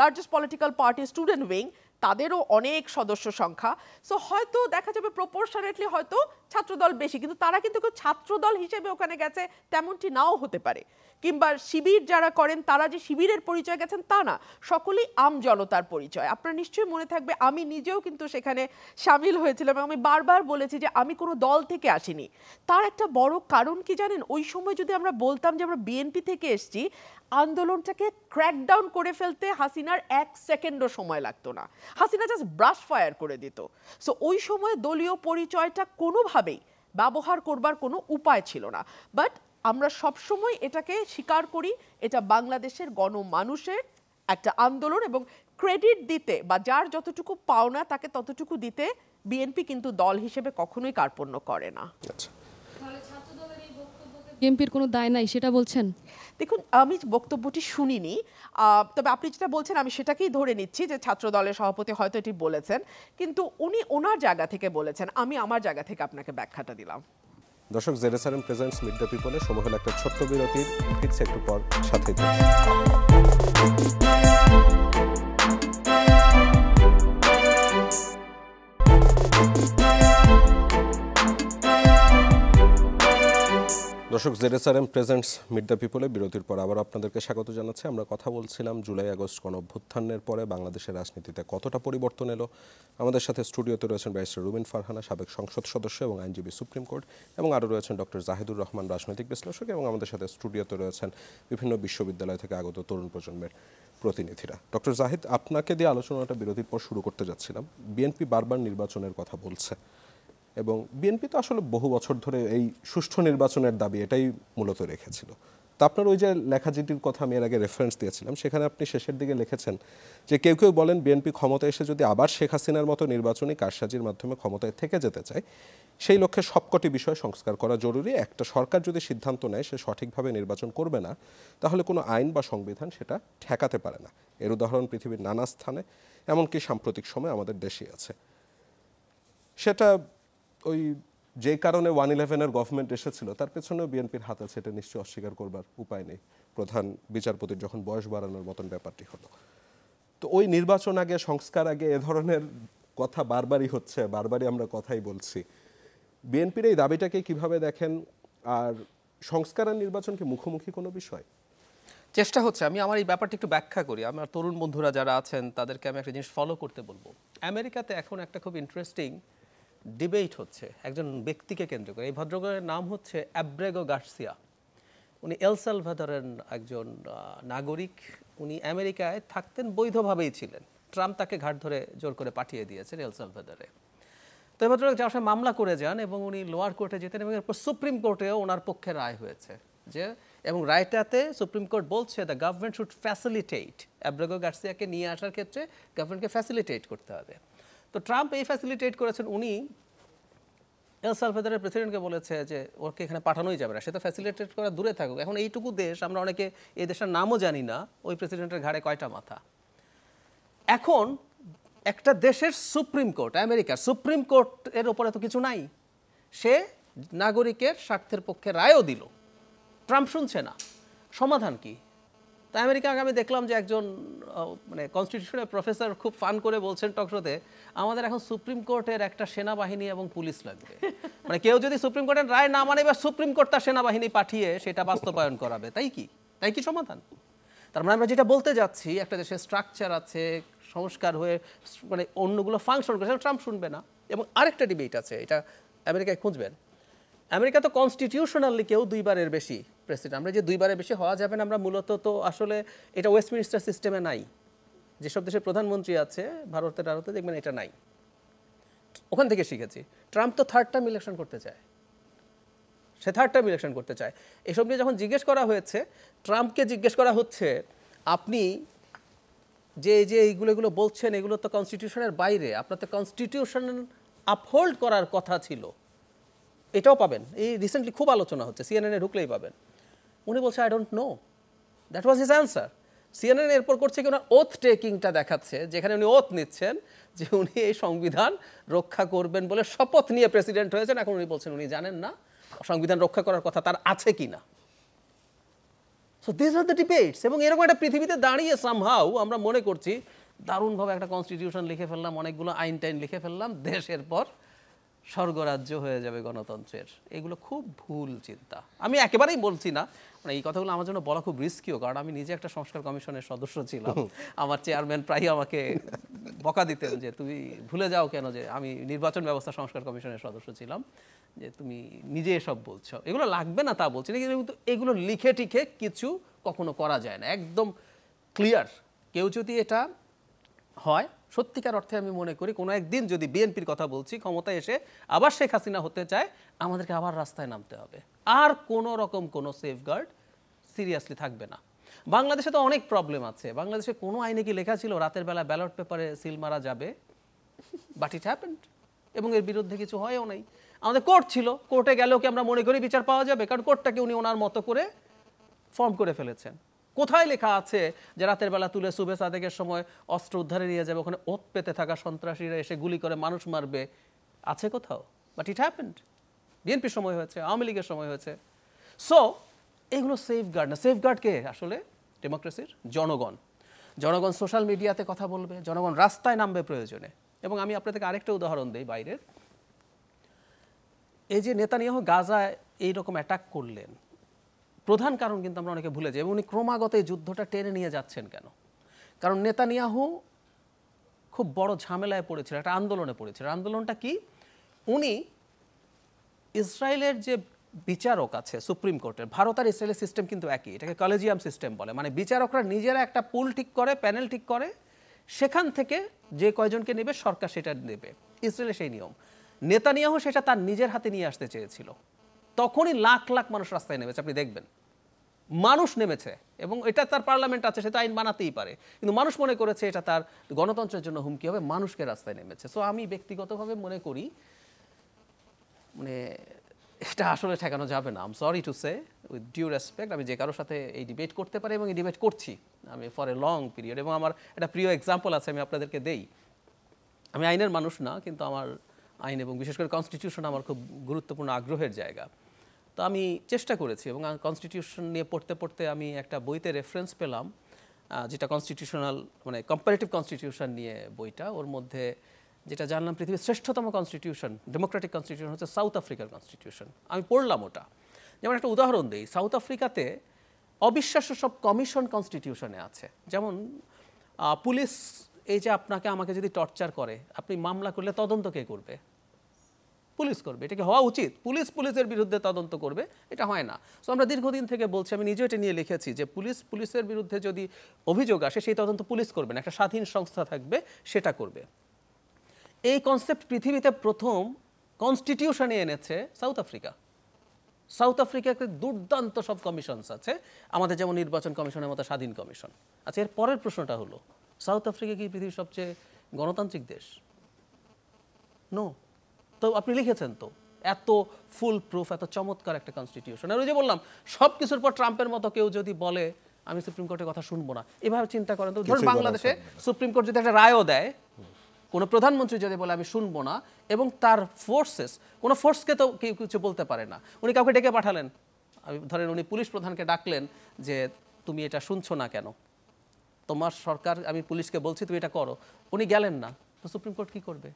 largest political party student wing, তাদেরও অনেক সদস্য সংখ্যা, সো হয়তো দেখা যাবে প্রপোর্শনেটলি হয়তো ছাত্রদল বেশি, কিন্তু তারা কিন্তু কেউ ছাত্রদল হিসেবে ওখানে গেছে তেমনটি নাও হতে পারে, কিংবা শিবির যারা করেন তারা যে শিবিরের পরিচয় গেছেন তা না, সকলেই আম জনতার পরিচয়। আপনার নিশ্চয়ই মনে থাকবে আমি নিজেও কিন্তু সেখানে সামিল হয়েছিলাম এবং আমি বারবার বলেছি যে আমি কোনো দল থেকে আসিনি। তার একটা বড় কারণ কি জানেন, ওই সময় যদি আমরা বলতাম যে আমরা বিএনপি থেকে এসেছি, আন্দোলনটাকে ক্র্যাকডাউন করে ফেলতে হাসিনার 1 সেকেন্ডও সময় লাগতো না, হাসিনা জাস্ট ব্রাশ ফায়ার করে দিত। সো ওই সময় দলীয় পরিচয়টা কোনোভাবেই ব্যবহার করবার কোনো উপায় ছিল না। বাট আমরা সবসময় এটাকে স্বীকার করি, এটা বাংলাদেশের গণমানুষের একটা আন্দোলন, এবং ক্রেডিট দিতে বা যার যতটুকু পাওনা তাকে ততটুকু দিতে বিএনপি কিন্তু দল হিসেবে কখনোই কার্পণ্য করে না। আচ্ছা, বিএনপির কোনো দায় নাই সেটা বলছেন? দেখুন, আমি বক্তব্যটি শুনিনি, তবে আপনি যেটা বলছেন আমি সেটাকেই ধরে নিচ্ছি যে ছাত্র দলের সভাপতি হয়তো এটি বলেছেন, কিন্তু উনি ওনার জায়গা থেকে বলেছেন, আমি আমার জায়গা থেকে আপনাকে ব্যাখ্যাটা দিলাম। দর্শক, জেরুসালেম প্রেজেন্টস মিট দ্য পিপলে সময় হলো একটা ছোট্ট বিরতির, ফিরছে একটু পর, সাথেই থাকুন। দর্শক, জেরুসালেম প্রেজেন্টস মিট দ্য পিপলে বিরতির পর আবার আপনাদেরকে স্বাগত জানাচ্ছি। আমরা কথা বলছিলাম জুলাই আগস্ট গণঅভ্যুত্থানের পরে বাংলাদেশের রাজনীতিতে কতটা পরিবর্তন এলো। আমাদের সাথে স্টুডিওতে রয়েছেন ব্যারিস্টার রুমিন ফারহানা, সাবেক সংসদ সদস্য এবং আইনজীবী সুপ্রিম কোর্ট, এবং আরও রয়েছেন ডক্টর জাহিদুর রহমান, রাজনৈতিক বিশ্লেষক, এবং আমাদের সাথে স্টুডিওতে রয়েছেন বিভিন্ন বিশ্ববিদ্যালয় থেকে আগত তরুণ প্রজন্মের প্রতিনিধিরা। ডক্টর জাহিদ, আপনাকে দিয়ে আলোচনাটা বিরতির পর শুরু করতে যাচ্ছিলাম। বিএনপি বারবার নির্বাচনের কথা বলছে এবং বিএনপি তো আসলে বহু বছর ধরে এই সুষ্ঠু নির্বাচনের দাবি এটাই মূলত রেখেছিল। তো আপনার ওই যে লেখাচিটির কথা আমি এর আগে রেফারেন্স দিয়েছিলাম, সেখানে আপনি শেষের দিকে লিখেছেন যে কেউ কেউ বলেন বিএনপি ক্ষমতায় এসে যদি আবার শেখ হাসিনার মতো নির্বাচনী কারসাজির মাধ্যমে ক্ষমতায় থেকে যেতে চায়, সেই লক্ষ্যে সবকটি বিষয় সংস্কার করা জরুরি। একটা সরকার যদি সিদ্ধান্ত নেয় সে সঠিকভাবে নির্বাচন করবে না, তাহলে কোনো আইন বা সংবিধান সেটা ঠেকাতে পারে না। এর উদাহরণ পৃথিবীর নানা স্থানে, এমনকি সাম্প্রতিক সময় আমাদের দেশে আছে। সেটা ওই যে কারণে 1/11-এর গভর্নমেন্ট এসেছিল তার পেছনেও বিএনপির হাত আছে, এটা নিশ্চয়ই অস্বীকার করবার উপায় নেই। প্রধান বিচারপতির যখন বয়স বাড়ানোর মতন ব্যাপারটি হলো, তো ওই নির্বাচন আগে, সংস্কার আগে, এ ধরনের কথা বারবারই হচ্ছে, বারবারই আমরা কথাই বলছি। বিএনপির এই দাবিটাকে কিভাবে দেখেন, আর সংস্কার আর নির্বাচন কি মুখোমুখি কোনো বিষয়? চেষ্টা হচ্ছে, আমি আমার এই ব্যাপারটা একটু ব্যাখ্যা করি। আমার তরুণ বন্ধুরা যারা আছেন তাদেরকে আমি একটা জিনিস ফলো করতে বলবো। আমেরিকাতে এখন একটা খুব ইন্টারেস্টিং ডিবেট হচ্ছে একজন ব্যক্তিকে কেন্দ্র করে। এই ভদ্রলোকের নাম হচ্ছে অ্যাব্রেগো গার্সিয়া। উনি এল সালভাদরের একজন নাগরিক। উনি আমেরিকায় থাকতেন, বৈধভাবেই ছিলেন। ট্রাম্প তাকে ঘাট ধরে জোর করে পাঠিয়ে দিয়েছেন এল সালভাদরে। তো এই ভদ্রলোক যাওয়ার সময় মামলা করে যান এবং উনি লোয়ার কোর্টে যেতেন, এবং এরপর সুপ্রিম কোর্টেও ওনার পক্ষে রায় হয়েছে যে, এবং রায়টাতে সুপ্রিম কোর্ট বলছে the government should facilitate, Abrego গার্সিয়াকে নিয়ে আসার ক্ষেত্রে গভর্নমেন্টকে ফ্যাসিলিটেট করতে হবে। তো ট্রাম্প এই ফ্যাসিলিটেট করেছেন। উনি এল সালভাদরের প্রেসিডেন্টকে বলেছে যে ওকে এখানে পাঠানোই যাবে না, সে তো ফ্যাসিলিটেট করা দূরে থাকুক। এখন এইটুকু দেশ, আমরা অনেকে এই দেশের নামও জানি না, ওই প্রেসিডেন্টের ঘাড়ে কয়টা মাথা। এখন একটা দেশের সুপ্রিম কোর্ট, আমেরিকার সুপ্রিম কোর্টের ওপরে তো কিছু নাই, সে নাগরিকের স্বার্থের পক্ষে রায়ও দিল, ট্রাম্প শুনছে না। সমাধান কি? তো আমেরিকাকে আমি দেখলাম যে একজন মানে কনস্টিটিউশনের প্রফেসর খুব ফান করে বলছেন টকশোতে, আমাদের এখন সুপ্রিম কোর্টের একটা সেনাবাহিনী এবং পুলিশ লাগবে। মানে কেউ যদি সুপ্রিম কোর্টের রায় না মানে, বা সুপ্রিম কোর্ট তার সেনাবাহিনী পাঠিয়ে সেটা বাস্তবায়ন করাবে, তাই কি সমাধান? তার মানে আমরা যেটা বলতে যাচ্ছি, একটা দেশের স্ট্রাকচার আছে, সংস্কার হয়ে মানে অন্যগুলো ফাংশন করে, ট্রাম্প শুনবে না। এবং আরেকটা ডিবেট আছে, এটা আমেরিকায় খুঁজবেন। আমেরিকা তো কনস্টিটিউশনালি কেউ 2বারের বেশি প্রেসিডেন্ট। আমরা যে 2বারের বেশি হওয়া যাবে না, আমরা মূলত তো আসলে এটা ওয়েস্টমিনিস্টার সিস্টেমে নাই। যেসব দেশের প্রধানমন্ত্রী আছে ভারতের আরতে দেখবেন এটা নাই, ওখান থেকে শিখেছি। ট্রাম্প তো 3rd টার্ম ইলেকশন করতে চায়, সে 3rd টার্ম ইলেকশন করতে চায়। এসব নিয়ে যখন জিজ্ঞেস করা হয়েছে, ট্রাম্পকে জিজ্ঞেস করা হচ্ছে, আপনি যে এইগুলো বলছেন এগুলো তো কনস্টিটিউশনের বাইরে, আপনার তো কনস্টিটিউশন আপহোল্ড করার কথা ছিল। এটাও পাবেন, এই রিসেন্টলি খুব আলোচনা হচ্ছে, সিএনএনে ঢুকলেই পাবেন। উনি বলছে I don't know, that was his answer. CNN এরপর করছে কি, ওনার ওথ টেকিংটা দেখাচ্ছে, যেখানে উনি ওথ নিচ্ছেন যে উনি এই সংবিধান রক্ষা করবেন বলে শপথ নিয়ে প্রেসিডেন্ট হয়েছেন। এখন উনি বলছেন উনি জানেন না সংবিধান রক্ষা করার কথা তার আছে কি না। So this are the debates. এবং এরকম একটা পৃথিবীতে দাঁড়িয়ে সামহাউ আমরা মনে করছি দারুণভাবে একটা কনস্টিটিউশন লিখে ফেললাম, অনেকগুলো আইন টাইন লিখে ফেললাম, দেশের পর স্বর্গরাজ্য হয়ে যাবে গণতন্ত্রের। এগুলো খুব ভুল চিন্তা। আমি একেবারেই বলছি না, মানে এই কথাগুলো আমার জন্য বলা খুব রিস্কিও, কারণ আমি নিজে একটা সংস্কার কমিশনের সদস্য ছিলাম। আমার চেয়ারম্যান প্রায়ই আমাকে বকা দিতেন যে তুমি ভুলে যাও কেন যে আমি নির্বাচন ব্যবস্থা সংস্কার কমিশনের সদস্য ছিলাম, যে তুমি নিজে এসব বলছো। এগুলো লাগবে না তা বলছি না, কিন্তু এগুলো লিখে টিখে কিছু কখনো করা যায় না। একদম ক্লিয়ার কেউ যদি এটা হয়, সত্যিকার অর্থে আমি মনে করি কোনো একদিন যদি বিএনপির কথা বলছি ক্ষমতায় এসে আবার শেখ হাসিনা হতে চায়, আমাদেরকে আবার রাস্তায় নামতে হবে। আর কোনো রকম কোনো সেফগার্ড সিরিয়াসলি থাকবে না। বাংলাদেশে তো অনেক প্রবলেম আছে। বাংলাদেশে কোনো আইনে কি লেখা ছিল রাতের বেলা ব্যালট পেপারে সিল মারা যাবে? বাট ইট হ্যাপেন্ড, এবং এর বিরুদ্ধে কিছু হয়ও নাই। আমাদের কোর্ট ছিল, কোর্টে গেলেও কি আমরা মনে করি বিচার পাওয়া যাবে? কারণ কোর্টটাকে উনি ওনার মতো করে ফর্ম করে ফেলেছেন। কোথায় লেখা আছে যে রাতের বেলা তুলে সুবে সাদেকের সময় অস্ত্র উদ্ধারে নিয়ে যাবে, ওখানে ওত পেতে থাকা সন্ত্রাসীরা এসে গুলি করে মানুষ মারবে? আছে কোথাও? But it happened. বিএনপির সময় হয়েছে, আওয়ামী লীগের সময় হয়েছে। সো এগুলো সেফগার্ড না। সেফগার্ড কে আসলে ডেমোক্রেসির? জনগণ। জনগণ সোশ্যাল মিডিয়াতে কথা বলবে, জনগণ রাস্তায় নামবে প্রয়োজনে। এবং আমি আপনাদেরকে আরেকটা উদাহরণ দিই বাইরের। এই যে নেতানিয়াহু গাজায় এইরকম অ্যাটাক করলেন, প্রধান কারণ কিন্তু আমরা অনেকে ভুলে যাই, এবং উনি ক্রমাগত এই যুদ্ধটা টেনে নিয়ে যাচ্ছেন কেন? কারণ নেতানিয়াহু খুব বড় ঝামেলায় পড়েছিল, একটা আন্দোলনে পড়েছিল। আন্দোলনটা কি? উনি ইসরায়েলের যে বিচারক আছে সুপ্রিম কোর্টের, ভারত আর ইসরায়েলের সিস্টেম কিন্তু একই, এটাকে কলেজিয়াম সিস্টেম বলে। মানে বিচারকরা নিজেরা একটা পুল ঠিক করে, প্যানেল ঠিক করে, সেখান থেকে যে কয়জনকে নেবে সরকার সেটা নেবে। ইসরায়েলের সেই নিয়ম। নেতানিয়াহু সেটা তার নিজের হাতে নিয়ে আসতে চেয়েছিল। তখনই লাখ লাখ মানুষ রাস্তায় নেমেছে, আপনি দেখবেন মানুষ নেমেছে, এবং এটা তার পার্লামেন্ট আছে, সে তো আইন বানাতেই পারে, কিন্তু মানুষ মনে করেছে এটা তার গণতন্ত্রের জন্য হুমকি হবে, মানুষকে রাস্তায় নেমেছে। সো আমি ব্যক্তিগতভাবে মনে করি মানে এটা আসলে ঠেকানো যাবে না। I am sorry to say, with due respect, আমি যে কারোর সাথে এই ডিবেট করতে পারি এবং এই ডিবেট করছি আমি ফর এ লং পিরিয়ড। এবং আমার একটা প্রিয় এক্সাম্পল আছে, আমি আপনাদেরকে দেই। আমি আইনের মানুষ না, কিন্তু আমার আইন এবং বিশেষ করে কনস্টিটিউশন আমার খুব গুরুত্বপূর্ণ আগ্রহের জায়গা। তো আমি চেষ্টা করেছি, এবং কনস্টিটিউশন নিয়ে পড়তে পড়তে আমি একটা বইতে রেফারেন্স পেলাম, যেটা কনস্টিটিউশনাল মানে কম্পারেটিভ কনস্টিটিউশন নিয়ে বইটা। ওর মধ্যে যেটা জানলাম পৃথিবীর শ্রেষ্ঠতম কনস্টিটিউশন, ডেমোক্রেটিক কনস্টিটিউশন হচ্ছে সাউথ আফ্রিকার কনস্টিটিউশন। আমি পড়লাম ওটা। যেমন একটা উদাহরণ দিই, সাউথ আফ্রিকাতে অবিশ্বাস্য সব কমিশন কনস্টিটিউশনে আছে। যেমন পুলিশ এই যে আপনাকে আমাকে যদি টর্চার করে, আপনি মামলা করলে তদন্ত কে করবে? পুলিশ করবে। এটা কি হওয়া উচিত? পুলিশের বিরুদ্ধে তদন্ত করবে? এটা হয় না। সো আমরা দীর্ঘদিন থেকে বলছি, আমি নিজেও এটা নিয়ে লিখেছি, যে পুলিশের বিরুদ্ধে যদি অভিযোগ আসে সেই তদন্ত পুলিশ করবে না, একটা স্বাধীন সংস্থা থাকবে সেটা করবে। এই কনসেপ্ট পৃথিবীতে প্রথম কনস্টিটিউশনে এনেছে সাউথ আফ্রিকা। সাউথ আফ্রিকাতে দুর্দান্ত সব কমিশনস আছে, আমাদের যেমন নির্বাচন কমিশনের মতো স্বাধীন কমিশন। আচ্ছা, এর পরের প্রশ্নটা হলো, সাউথ আফ্রিকা কি পৃথিবীর সবচেয়ে গণতান্ত্রিক দেশ? নো। তো আপনি লিখেছেন তো এত ফুল প্রুফ, এত চমৎকার একটা কনস্টিটিউশন। আর ওই যে বললাম, সব কিছুর পর ট্রাম্পের মতো কেউ যদি বলে আমি সুপ্রিম কোর্টের কথা শুনবো না, এভাবে চিন্তা করেন তো। ধরুন বাংলাদেশে সুপ্রিম কোর্ট যদি একটা রায়ও দেয়, কোনো প্রধানমন্ত্রী যদি বলে আমি শুনবো না, এবং তার ফোর্সেস, কোনো ফোর্সকে তো কেউ কিছু বলতে পারে না। উনি কাউকে ডেকে পাঠালেন, ধরেন উনি পুলিশ প্রধানকে ডাকলেন যে তুমি এটা শুনছো না কেন, তোমার সরকার, আমি পুলিশকে বলছি তুমি এটা করো। উনি গেলেন না, তো সুপ্রিম কোর্ট কি করবে?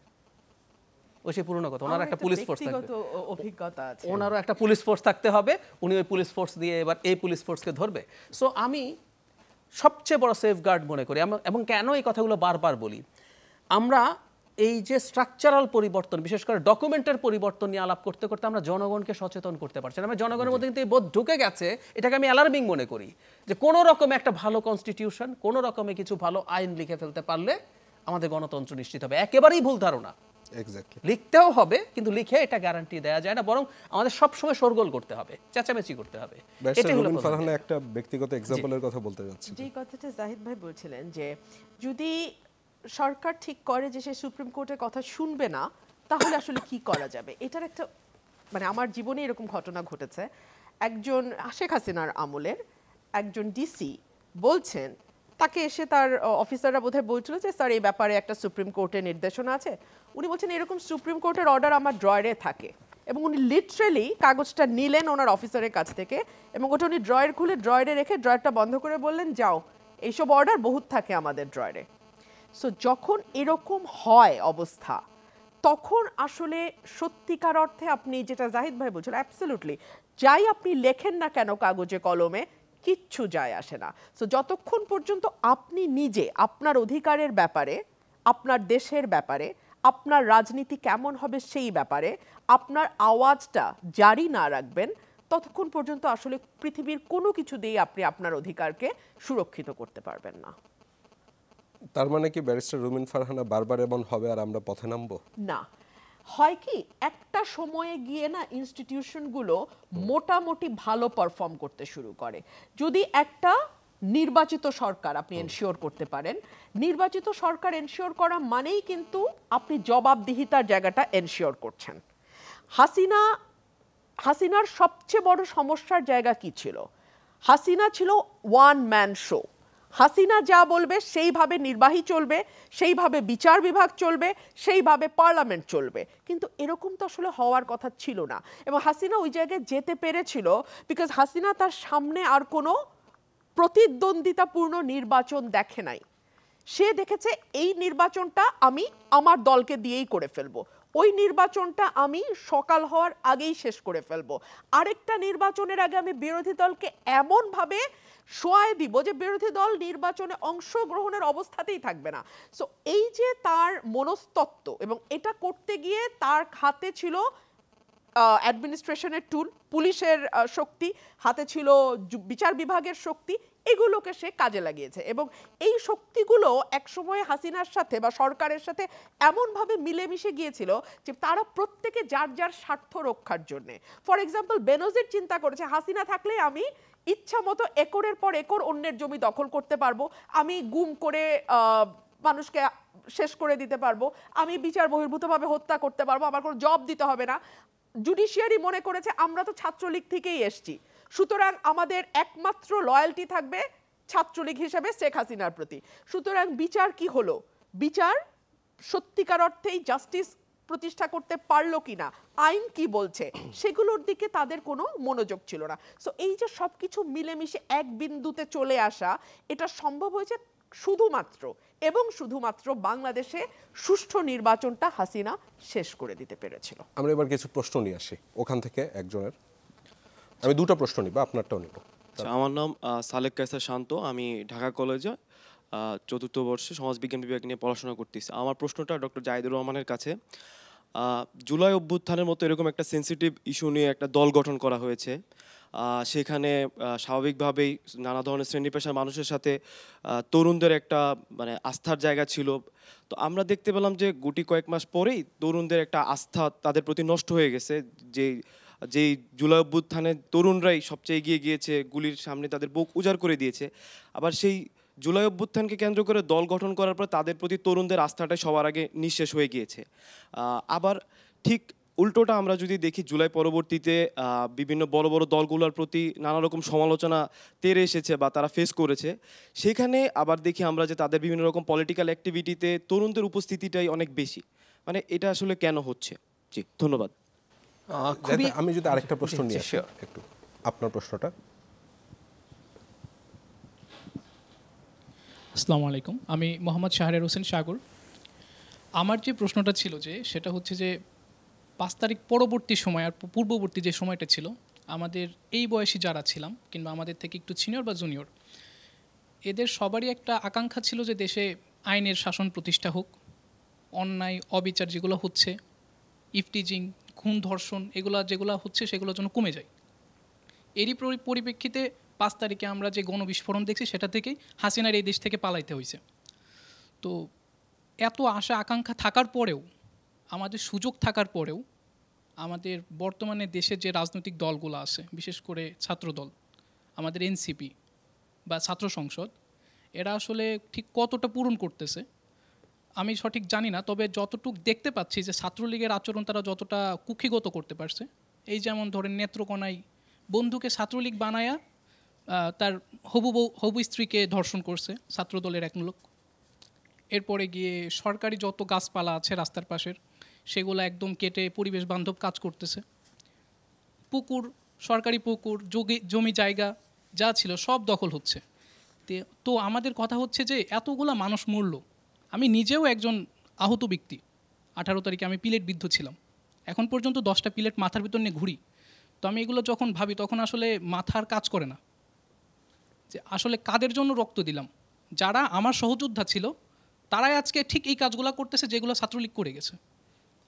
ওই সেই পুরনো কথা, ওনার একটা পুলিশ ফোর্স থাকবে, অভিজ্ঞতা আছে, ওনারও একটা পুলিশ ফোর্স থাকতে হবে, উনি ওই পুলিশ ফোর্স দিয়ে এবার এই পুলিশ ফোর্সকে ধরবে। সো আমি সবচেয়ে বড় সেফগার্ড মনে করি, এবং কেন এই কথাগুলো বারবার বলি, আমরা এই যে স্ট্রাকচারাল পরিবর্তন, বিশেষ করে ডকুমেন্টের পরিবর্তন নিয়ে আলাপ করতে করতে আমরা জনগণকে সচেতন করতে পারছি না। আমি জনগণের মধ্যে কিন্তু এই বোধ ঢুকে গেছে, এটাকে আমি অ্যালার্মিং মনে করি, যে কোনো রকমে একটা ভালো কনস্টিটিউশন, কোনো রকমে কিছু ভালো আইন লিখে ফেলতে পারলে আমাদের গণতন্ত্র নিশ্চিত হবে। একেবারেই ভুল ধারণা। লিখতেও হবে, কিন্তু লিখে এটা গ্যারান্টি দেওয়া যায় না, বরং আমাদের সবসময় শোরগোল করতে হবে, চেঁচামেচি করতে হবে। এটাই হলো ফারহানা একটা ব্যক্তিগত এক্সাম্পলের কথা বলতে যাচ্ছি। যে কথাটা জাহিদ ভাই বলছিলেন, যে যদি সরকার ঠিক করে যে সে সুপ্রিম কোর্টের কথা শুনবে না, তাহলে আসলে কি করা যাবে? এটার একটা মানে আমার জীবনে এরকম ঘটনা ঘটেছে। একজন শেখ হাসিনার আমলের একজন ডিসি বলছেন, তাকে এসে তার অফিসাররা বোধহয় বলছিল যে স্যার এই ব্যাপারে একটা সুপ্রিম কোর্টের নির্দেশনা আছে। উনি বলছেন এরকম সুপ্রিম কোর্টের অর্ডার আমার ড্রয়ারে থাকে, এবং উনি লিটারেলি কাগজটা নিলেন ওনার অফিসারের কাছ থেকে, এবং ওটা উনি ড্রয়ার খুলে ড্রয়ারে রেখে ড্রয়ারটা বন্ধ করে বললেন যাও, এইসব অর্ডার বহুত থাকে আমাদের ড্রয়ারে। সো যখন এরকম হয় অবস্থা, তখন আসলে সত্যিকার অর্থে আপনি যেটা জাহিদ ভাই বলছেন, অ্যাবসলিউটলি, যাই আপনি লেখেন না কেন কাগজে কলমে, কিচ্ছু যায় আসে না। সো যতক্ষণ পর্যন্ত আপনি নিজে আপনার অধিকারের ব্যাপারে, আপনার দেশের ব্যাপারে, আপনার রাজনীতি কেমন হবে সেই ব্যাপারে আপনার আওয়াজটা জারি না রাখবেন, ততক্ষণ পর্যন্ত আসলে পৃথিবীর কোনো কিছু দিয়ে আপনি আপনার অধিকারকে সুরক্ষিত করতে পারবেন না। তার মানে কি ব্যারিস্টার রুমিন ফারহানা বারবার এমন হবে আর আমরা পথে নামবো? না, হয় কি একটা সময়ে গিয়ে না ইনস্টিটিউশনগুলো মোটামুটি ভালো পারফর্ম করতে শুরু করে। যদি একটা নির্বাচিত সরকার আপনি এনশিওর করতে পারেন, নির্বাচিত সরকার এনশিওর করা মানেই কিন্তু আপনি জবাবদিহিতার জায়গাটা এনশিওর করছেন। হাসিনার সবচেয়ে বড় সমস্যার জায়গা কি ছিল? হাসিনা ছিল ওয়ান ম্যান শো। হাসিনা যা বলবে সেইভাবে নির্বাহী চলবে, সেইভাবে বিচার বিভাগ চলবে, সেইভাবে পার্লামেন্ট চলবে। কিন্তু এরকম তো আসলে হওয়ার কথা ছিল না, এবং হাসিনা ওই জায়গায় যেতে পেরেছিল বিকজ হাসিনা তার সামনে আর কোনো প্রতিদ্বন্দ্বিতাপূর্ণ নির্বাচন দেখে নাই। সে দেখেছে এই নির্বাচনটা আমি আমার দলকে দিয়েই করে ফেলবো, ওই নির্বাচনটা আমি সকাল হওয়ার আগেই শেষ করে ফেলবো, আরেকটা নির্বাচনের আগে আমি বিরোধী দলকে এমনভাবে শোয়ায় দিব যে বিরোধী দল নির্বাচনে অংশগ্রহণের অবস্থাতেই থাকবে না। সো এই যে তার মনস্তত্ত্ব, এবং এটা করতে গিয়ে তার হাতে ছিল অ্যাডমিনিস্ট্রেশনের টুল, পুলিশের শক্তি, হাতে ছিল বিচার বিভাগের শক্তি, এগুলোকে সে কাজে লাগিয়েছে। এবং এই শক্তিগুলো একসময় হাসিনার সাথে বা সরকারের সাথে এমনভাবে মিলেমিশে গিয়েছিল যে তারা প্রত্যেকে যার যার স্বার্থ রক্ষার জন্যে। ফর এক্সাম্পল, বেনজির চিন্তা করেছে হাসিনা থাকলে আমি ইচ্ছা মতো একরের পর একর অন্যের জমি দখল করতে পারবো, আমি গুম করে মানুষকে শেষ করে দিতে পারবো, আমি বিচার বহির্ভূতভাবে হত্যা করতে পারবো, আমার কোনো জব দিতে হবে না। জুডিশিয়ারি মনে করেছে আমরা তো ছাত্রলীগ থেকেই এসছি, সুতরাং আমাদের একমাত্র লয়্যালটি থাকবে ছাত্রলীগ হিসেবে শেখ হাসিনার প্রতি। সুতরাং বিচার কি হলো? বিচার সত্যিকার অর্থেই জাস্টিস প্রতিষ্ঠা করতে পারলো কিনা, আইন কি বলছে, সেগুলোর দিকে তাদের কোনো মনোযোগ ছিল না। সো এই যে সবকিছু মিলেমিশে এক বিন্দুতে চলে আসা, এটা সম্ভব হয়েছে শুধুমাত্র এবং শুধুমাত্র বাংলাদেশে সুষ্ঠু নির্বাচনটা হাসিনা শেষ করে দিতে পেরেছিল। আমরা এবার কিছু প্রশ্ন নিয়ে আসি ওখান থেকে একজনের। আমি দুটো প্রশ্ন নিব, আপনারটাও নিব। আমার নাম সালেক কায়সার শান্ত, আমি ঢাকা কলেজে চতুর্থ বর্ষে সমাজবিজ্ঞান বিভাগ নিয়ে পড়াশোনা করতেছি। আমার প্রশ্নটা ডক্টর জাহিদুর রহমানের কাছে। জুলাই অভ্যুত্থানের মতো এরকম একটা সেন্সিটিভ ইস্যু নিয়ে একটা দল গঠন করা হয়েছে, সেখানে স্বাভাবিকভাবেই নানা ধরনের শ্রেণী পেশার মানুষের সাথে তরুণদের একটা মানে আস্থার জায়গা ছিল। তো আমরা দেখতে পেলাম যে গুটি কয়েক মাস পরেই তরুণদের একটা আস্থা তাদের প্রতি নষ্ট হয়ে গেছে। যেই জুলাই অভ্যুত্থানে তরুণরাই সবচেয়ে এগিয়ে গিয়েছে, গুলির সামনে তাদের বুক উজাড় করে দিয়েছে। আবার সেই জুলাই অভ্যুত্থানকে কেন্দ্র করে দল গঠন করার পর তাদের প্রতি তরুণদের আস্থাটাই সবার আগে নিঃশেষ হয়ে গিয়েছে। আবার ঠিক উল্টোটা আমরা যদি দেখি, জুলাই পরবর্তীতে বিভিন্ন বড় বড় দলগুলোর প্রতি নানা রকম সমালোচনা তেড়ে এসেছে বা তারা ফেস করেছে, সেখানে আবার দেখি আমরা যে তাদের বিভিন্ন রকম পলিটিক্যাল অ্যাক্টিভিটিতে তরুণদের উপস্থিতিটাই অনেক বেশি। মানে এটা আসলে কেন হচ্ছে? জি, ধন্যবাদ। আমি যদি আরেকটা প্রশ্ন নিয়ে আসি একটু, আপনার প্রশ্নটা। আসসালামু আলাইকুম, আমি মোহাম্মদ শাহরের হোসেন সাগর। আমার যে প্রশ্নটা ছিল যে সেটা হচ্ছে যে 5 তারিখ পরবর্তী সময় আর পূর্ববর্তী যে সময়টা ছিল, আমাদের এই বয়সী যারা ছিলাম কিংবা আমাদের থেকে একটু সিনিয়র বা জুনিয়র, এদের সবারই একটা আকাঙ্ক্ষা ছিল যে দেশে আইনের শাসন প্রতিষ্ঠা হোক, অন্যায় অবিচার যেগুলো হচ্ছে, ইফটিজিং, খুন ধর্ষণ, যেগুলো হচ্ছে সেগুলো যেন কমে যায়। এরই পরিপ্রেক্ষিতে 5 তারিখে আমরা যে গণবিস্ফোরণ দেখছি সেটা থেকেই হাসিনার এই দেশ থেকে পালাইতে হয়েছে। তো এত আশা আকাঙ্ক্ষা থাকার পরেও, আমাদের সুযোগ থাকার পরেও, আমাদের বর্তমানে দেশের যে রাজনৈতিক দলগুলো আছে, বিশেষ করে ছাত্রদল, আমাদের এনসিপি বা ছাত্র সংসদ, এরা আসলে ঠিক কতটা পূরণ করতেছে আমি সঠিক জানি না। তবে যতটুকু দেখতে পাচ্ছি যে ছাত্রলীগের আচরণ তারা যতটা কুক্ষিগত করতে পারছে, এই যেমন ধরেন নেত্রকোনায় বন্ধুকে ছাত্রলীগ বানায়া তার হবু স্ত্রীকে ধর্ষণ করছে ছাত্রদলের এক লোক। এরপরে গিয়ে সরকারি যত গাছপালা আছে রাস্তার পাশের, সেগুলো একদম কেটে পরিবেশ বান্ধব কাজ করতেছে। পুকুর, সরকারি পুকুর, জমি জায়গা যা ছিল সব দখল হচ্ছে। তো আমাদের কথা হচ্ছে যে এতগুলা মানুষ মরল, আমি নিজেও একজন আহত ব্যক্তি। 18 তারিখে আমি পিলেট বিদ্ধ ছিলাম, এখন পর্যন্ত 10টা পিলেট মাথার ভিতর নিয়ে ঘুরি। তো আমি এগুলো যখন ভাবি তখন আসলে মাথার কাজ করে না যে আসলে কাদের জন্য রক্ত দিলাম। যারা আমার সহযোদ্ধা ছিল তারাই আজকে ঠিক এই কাজগুলো করতেছে যেগুলো ছাত্রলীগ করে গেছে।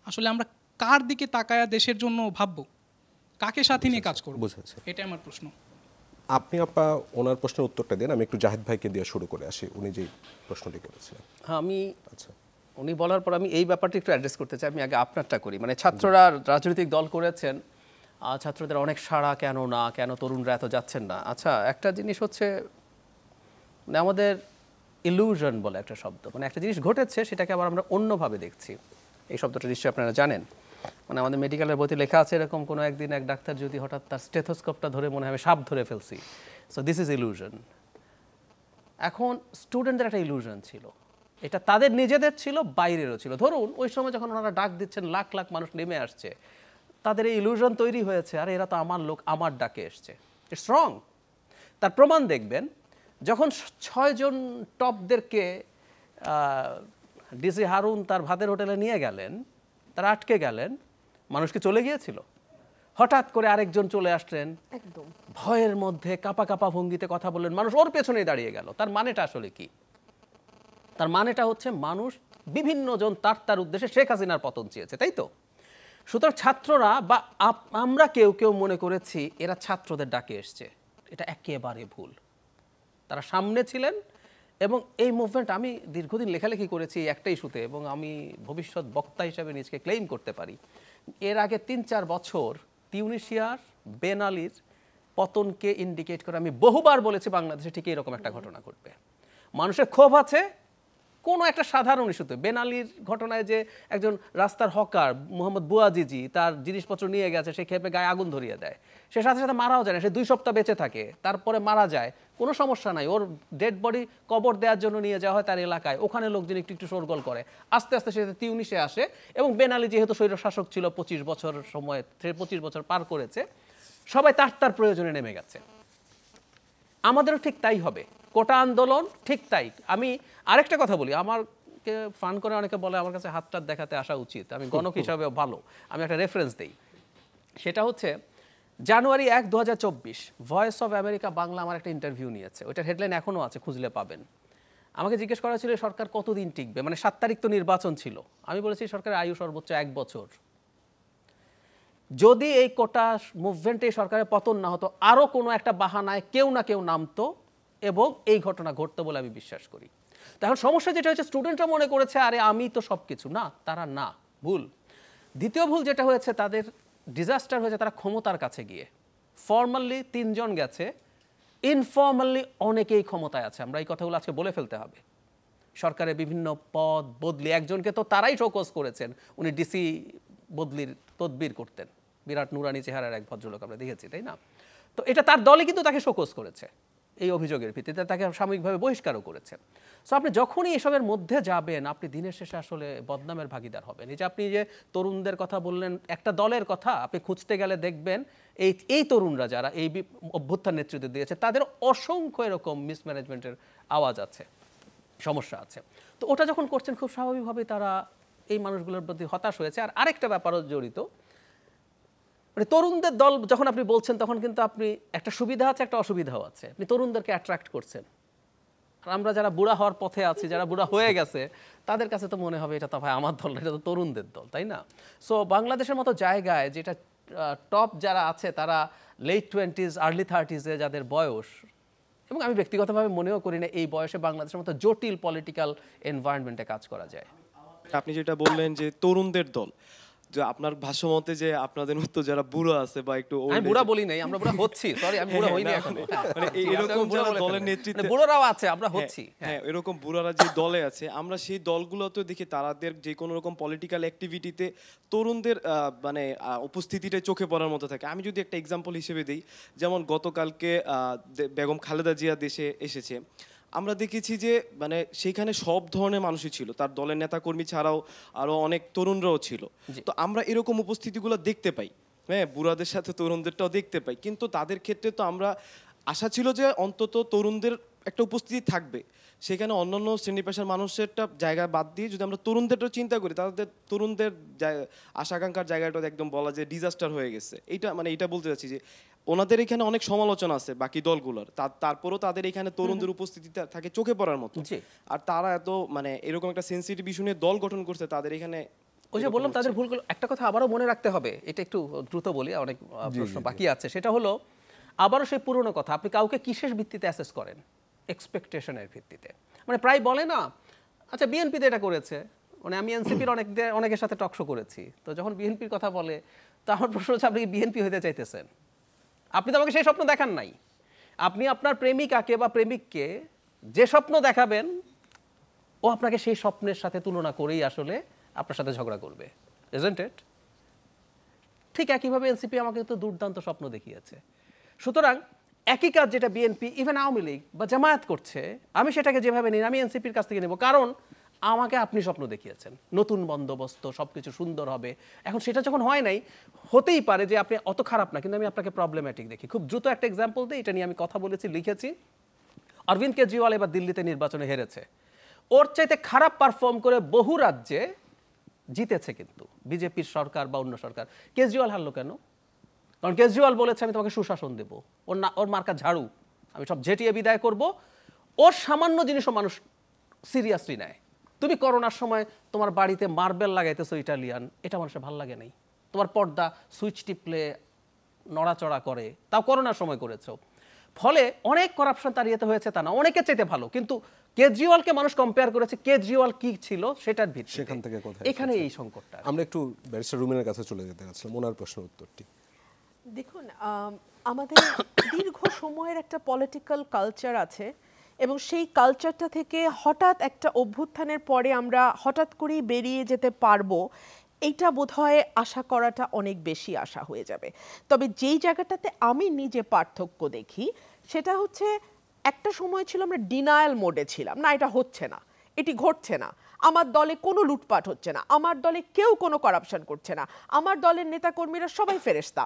আসলে আমরা কার দিকে তাকায়া দেশের জন্য ভাববো, কাকে সাথে নিয়ে কাজ করবো, বুঝেছি। এটাই আমার প্রশ্ন। আপনি আপা ওনার প্রশ্নের উত্তরটা দেন, আমি একটু জাহিদ ভাইকে দিয়ে শুরু করে আসি, উনি যে প্রশ্নটি করেছিলেন। হ্যাঁ, আমি আচ্ছা, উনি বলার পর আমি এই ব্যাপারটা একটু অ্যাড্রেস করতে চাই। আমি আগে আপনারটা করি। মানে ছাত্ররা রাজনৈতিক দল করেছেন, ছাত্রদের অনেক সাড়া কেন না, কেন তরুণরা এত যাচ্ছেন না? আচ্ছা, একটা জিনিস হচ্ছে মানে আমাদের ইলিউশন বলে একটা শব্দ, মানে একটা জিনিস ঘটেছে সেটাকে আবার আমরা অন্যভাবে দেখছি। এই শব্দটা নিশ্চয়ই আপনারা জানেন। মানে আমাদের মেডিকেলের বইতে লেখা আছে এরকম, কোনো একদিন এক ডাক্তার যদি হঠাৎ তার স্টেথোস্কোপটা ধরে মনে হয় সাপ ধরে ফেলছি, সো দিস ইজ ইলিউশন। এখন স্টুডেন্টদের একটা ইলিউশন ছিল, এটা তাদের নিজেদের ছিল, বাইরেরও ছিল। ধরুন ওই সময় যখন ওনারা ডাক দিচ্ছেন, লাখ লাখ মানুষ নেমে আসছে, তাদের এই ইলিউশন তৈরি হয়েছে, আরে এরা তো আমার লোক, আমার ডাকে এসছে। It's wrong. তার প্রমাণ দেখবেন যখন 6 জন টপদেরকে ডিসি হারুন তার ভাতের হোটেলে নিয়ে গেলেন, তারা আটকে গেলেন, মানুষ কি চলে গিয়েছিল? হঠাৎ করে আরেকজন চলে আসলেন, একদম ভয়ের মধ্যে কাঁপা কাঁপা ভঙ্গিতে কথা বললেন, মানুষ ওর পেছনেই দাঁড়িয়ে গেল। তার মানেটা আসলে কি? তার মানেটা হচ্ছে মানুষ বিভিন্ন জন তার উদ্দেশ্যে শেখ হাসিনার পতন চেয়েছে, তাই তো? সুতরাং ছাত্ররা বা আমরা কেউ কেউ মনে করেছি এরা ছাত্রদের ডাকে এসছে। এটা একেবারে ভুল। তারা সামনে ছিলেন এবং এই মুভমেন্ট, আমি দীর্ঘদিন লেখালেখি করেছি একটা ইস্যুতে এবং আমি ভবিষ্যৎ বক্তা হিসাবে নিজকে ক্লেইম করতে পারি। এর আগে 3-4 বছর তিউনিসিয়ার বেন আলীর পতনকে ইন্ডিকেট করে আমি বহুবার বলেছি বাংলাদেশে ঠিক এরকম একটা ঘটনা ঘটবে। মানুষের ক্ষোভ আছে কোনো একটা সাধারণ ইস্যুতে। বেন আলীর ঘটনায় যে একজন রাস্তার হকার মোহাম্মদ বুয়াজিজি তার জিনিসপত্র নিয়ে গেছে, সে খেপে গায়ে আগুন ধরিয়ে দেয়, সে সাথে সাথে মারাও যায় না, সে 2 সপ্তাহ বেঁচে থাকে, তারপরে মারা যায়, কোনো সমস্যা নাই, ওর ডেড বডি কবর দেওয়ার জন্য নিয়ে যাওয়া হয় তার এলাকায়, ওখানে লোকজন একটু একটু শোরগোল করে, আস্তে আস্তে সে তিউনিসে আসে। এবং বেন আলী যেহেতু স্বৈরশাসক ছিল, 25 বছর সময়, 25 বছর পার করেছে, সবাই তার প্রয়োজনে নেমে গেছে। আমাদেরও ঠিক তাই হবে। কোটা আন্দোলন ঠিক তাই। আমি আরেকটা কথা বলি, আমাকে ফান করে অনেকে বলে আমার কাছে হাতটা দেখাতে আসা উচিত, আমি গণক হিসাবেও ভালো, আমি একটা রেফারেন্স দিই। সেটা হচ্ছে জানুয়ারি 1, 2024 ভয়েস অফ আমেরিকা বাংলা আমার একটা ইন্টারভিউ নিয়েছে, ওইটার হেডলাইন এখনও আছে, খুঁজলে পাবেন। আমাকে জিজ্ঞেস করা ছিল সরকার কতদিন টিকবে, মানে 7 তারিখ তো নির্বাচন ছিল। আমি বলেছি সরকারের আয়ু সর্বোচ্চ 1 বছর। যদি এই কোটা মুভমেন্টে সরকারের পতন না হতো, আরও কোনো একটা বাহানায় কেউ না কেউ নামতো এবং এই ঘটনা ঘটতো বলে আমি বিশ্বাস করি। তো এখন সমস্যা যেটা হচ্ছে, স্টুডেন্টরা মনে করেছে আরে আমি তো সব কিছু না, তারা না, ভুল। দ্বিতীয় ভুল যেটা হয়েছে, তাদের ডিজাস্টার হয়েছে তারা ক্ষমতার কাছে গিয়ে। ফর্মালি 3 জন গেছে, ইনফর্মালি অনেকেই ক্ষমতায় আছে। আমরা এই কথাগুলো আজকে বলে ফেলতে হবে। সরকারের বিভিন্ন পদ বদলি, একজনকে তো তারাই শোকজ করেছেন, উনি ডিসি বদলির তদবির করতেন, বিরাট নুরানি চেহারার এক ভদ্রলোক আমরা দেখেছি, তাই না? তো এটা তার দলে কিন্তু তাকে শোকজ করেছে এই অভিযোগের ভিত্তিতে, তাকে সাময়িকভাবে বহিষ্কারও করেছে। সো আপনি যখনই এসবের মধ্যে যাবেন, আপনি দিনের শেষে আসলে বদনামের ভাগিদার হবেন। এই যে আপনি যে তরুণদের কথা বললেন, একটা দলের কথা আপনি খুঁজতে গেলে দেখবেন এই তরুণরা যারা এই অভ্যুত্থান নেতৃত্ব দিয়েছে, তাদের অসংখ্য এরকম মিসম্যানেজমেন্টের আওয়াজ আছে, সমস্যা আছে। তো ওটা যখন করছেন খুব স্বাভাবিকভাবেই তারা এই মানুষগুলোর প্রতি হতাশ হয়েছে। আর আরেকটা ব্যাপারও জড়িত, মানে তরুণদের দল যখন আপনি বলছেন তখন কিন্তু আপনি একটা সুবিধা আছে, একটা অসুবিধাও আছে। আপনি তরুণদেরকে অ্যাট্রাক্ট করছেন, আর আমরা যারা বুড়া হওয়ার পথে আছি, যারা বুড়া হয়ে গেছে, তাদের কাছে তো মনে হবে এটা তো ভাই আমার দল, এটা তো তরুণদের দল, তাই না? সো বাংলাদেশের মতো জায়গায় যেটা টপ যারা আছে তারা লেট 20s আর্লি 30s-এ যাদের বয়স, এবং আমি ব্যক্তিগতভাবে মনেও করি না এই বয়সে বাংলাদেশের মতো জটিল পলিটিক্যাল এনভায়রনমেন্টে কাজ করা যায়। আপনি যেটা বললেন যে তরুণদের দল, যে আপনার ভাষ্যমতে যে আপনাদের মতো যারা বুড়ো আছে বা একটু আমি বুড়া বলি নাই, আমরা বুড়া হচ্ছি, সরি আমি বুড়া হইনি এখনো, মানে এরকম যারা দলের নেতৃত্বে, বুড়োরাও আছে, আমরা হচ্ছি, হ্যাঁ এরকম বুড়ারা যে দলে আছে, আমরা সেই দলগুলোতে দেখি তাদের যে কোনো রকম পলিটিক্যাল অ্যাক্টিভিটিতে তরুণদের মানে উপস্থিতিটা চোখে পড়ার মতো থাকে। আমি যদি একটা এক্সাম্পল হিসেবে দিই, যেমন গতকালকে বেগম খালেদা জিয়া দেশে এসেছে, আমরা দেখেছি যে মানে সেইখানে সব ধরনের মানুষই ছিল, তার দলের নেতাকর্মী ছাড়াও আরও অনেক তরুণরাও ছিল। তো আমরা এরকম উপস্থিতিগুলো দেখতে পাই, হ্যাঁ বুড়াদের সাথে তরুণদেরটাও দেখতে পাই, কিন্তু তাদের ক্ষেত্রে তো আমরা আশা ছিল যে অন্তত তরুণদের একটা উপস্থিতি থাকবে, সেখানে অন্যান্য শ্রেণী পেশার মানুষেরটা জায়গা বাদ দিয়ে যদি আমরা তরুণদেরটা চিন্তা করি, তাদের তরুণদের আশা আকাঙ্ক্ষার জায়গাটা একদম বলা যায় ডিজাস্টার হয়ে গেছে। এটা বলতে চাচ্ছি যে ওনাদের এখানে অনেক সমালোচনা আছে বাকি দলগুলোর, তারপরও তাদের এখানে তরুণদের উপস্থিতি থাকে চোখে পড়ার মতো। আর তারা এত এরকম একটা সেন্সিটিভ ইস্যু নিয়ে দল গঠন করছে, তাদের এখানে ওই যে বললাম তাদের ভুলগুলো। একটা কথা আবারও মনে রাখতে হবে, এটা একটু দ্রুত বলি, অনেক প্রশ্ন বাকি আছে। সেটা হলো আবারও সেই পুরনো কথা, আপনি কাউকে কিসের ভিত্তিতে অ্যাসেস করেন? এক্সপেকটেশনের ভিত্তিতে। প্রায় বলে না, আচ্ছা বিএনপিতে এটা করেছে, আমি এনসিপির অনেকের সাথে টকশো করেছি, তো যখন বিএনপির কথা বলে, তো আমার প্রশ্ন হচ্ছে আপনি কি বিএনপি হতে চাইতেছেন? আপনি তো আমাকে সেই স্বপ্ন দেখান নাই। আপনি আপনার প্রেমিকাকে বা প্রেমিককে যে স্বপ্ন দেখাবেন, ও আপনাকে সেই স্বপ্নের সাথে তুলনা করেই আসলে আপনার সাথে ঝগড়া করবে, ইজন্ট ইট? ঠিক একইভাবে এনসিপি আমাকে তো দুর্দান্ত স্বপ্ন দেখিয়েছে। সুতরাং একই কাজ যেটা বিএনপি, ইভেন আওয়ামী লীগ বা জামায়াত করছে, আমি সেটাকে যেভাবে নিই, আমি এনসিপির কাছ থেকে নেব। কারণ আমাকে আপনি স্বপ্ন দেখিয়েছেন নতুন বন্দোবস্ত, সবকিছু সুন্দর হবে। এখন সেটা যখন হয় নাই, হতেই পারে যে আপনি অত খারাপ না, কিন্তু আমি আপনাকে প্রবলেম্যাটিক দেখি। খুব দ্রুত একটা এক্সাম্পল দিই, এটা নিয়ে আমি কথা বলেছি, লিখেছি। অরবিন্দ কেজরিওয়াল এবার দিল্লিতে নির্বাচনে হেরেছে, ওর চাইতে খারাপ পারফর্ম করে বহু রাজ্যে জিতেছে কিন্তু বিজেপির সরকার বা অন্য সরকার। কেজরিওয়াল হারলো কেন? কারণ কেজরিওয়াল বলেছে আমি তোমাকে সুশাসন দেবো, ওর মার্কা ঝাড়ু, আমি সব ঝেঁটিয়ে বিদায় করব। ওর সামান্য জিনিসও মানুষ সিরিয়াসলি নেয়। তুমি করোনার সময় তোমার বাড়িতে মার্বেল লাগাইতেছো ইটালিয়ান, এটা মানুষের ভালো লাগে নাই। তোমার পর্দা সুইচ টিপলে নড়াচড়া করে, তাও করোনার সময় করেছো। ফলে অনেক করাপশন তার ইয়েতে হয়েছে তা না, অনেকের চাইতে ভালো। কিন্তু কেজরিওয়ালকে মানুষ কম্পেয়ার করেছে কেজরিওয়াল কি ছিল সেটার ভিত্তিতে। সেখান থেকে কোথায় এখানে এই সংকটটা। আমরা একটু ব্যারিস্টার রুমিনের কাছে চলে যেতে চাচ্ছিলাম, ওনার প্রশ্নের উত্তরটি। দেখুন, আমাদের দীর্ঘ সময়ের একটা পলিটিক্যাল কালচার আছে, এবং সেই কালচারটা থেকে হঠাৎ একটা অভ্যুত্থানের পরে আমরা হঠাৎ করেই বেরিয়ে যেতে পারবো, এইটা বোধহয় আশা করাটা অনেক বেশি আশা হয়ে যাবে। তবে যেই জায়গাটাতে আমি নিজে পার্থক্য দেখি, সেটা হচ্ছে একটা সময় ছিল আমরা ডিনায়াল মোডে ছিলাম, না এটা হচ্ছে না, এটি ঘটছে না, আমার দলে কোনো লুটপাট হচ্ছে না, আমার দলে কেউ কোনো করাপশন করছে না, আমার দলের নেতাকর্মীরা সবাই ফেরেশতা।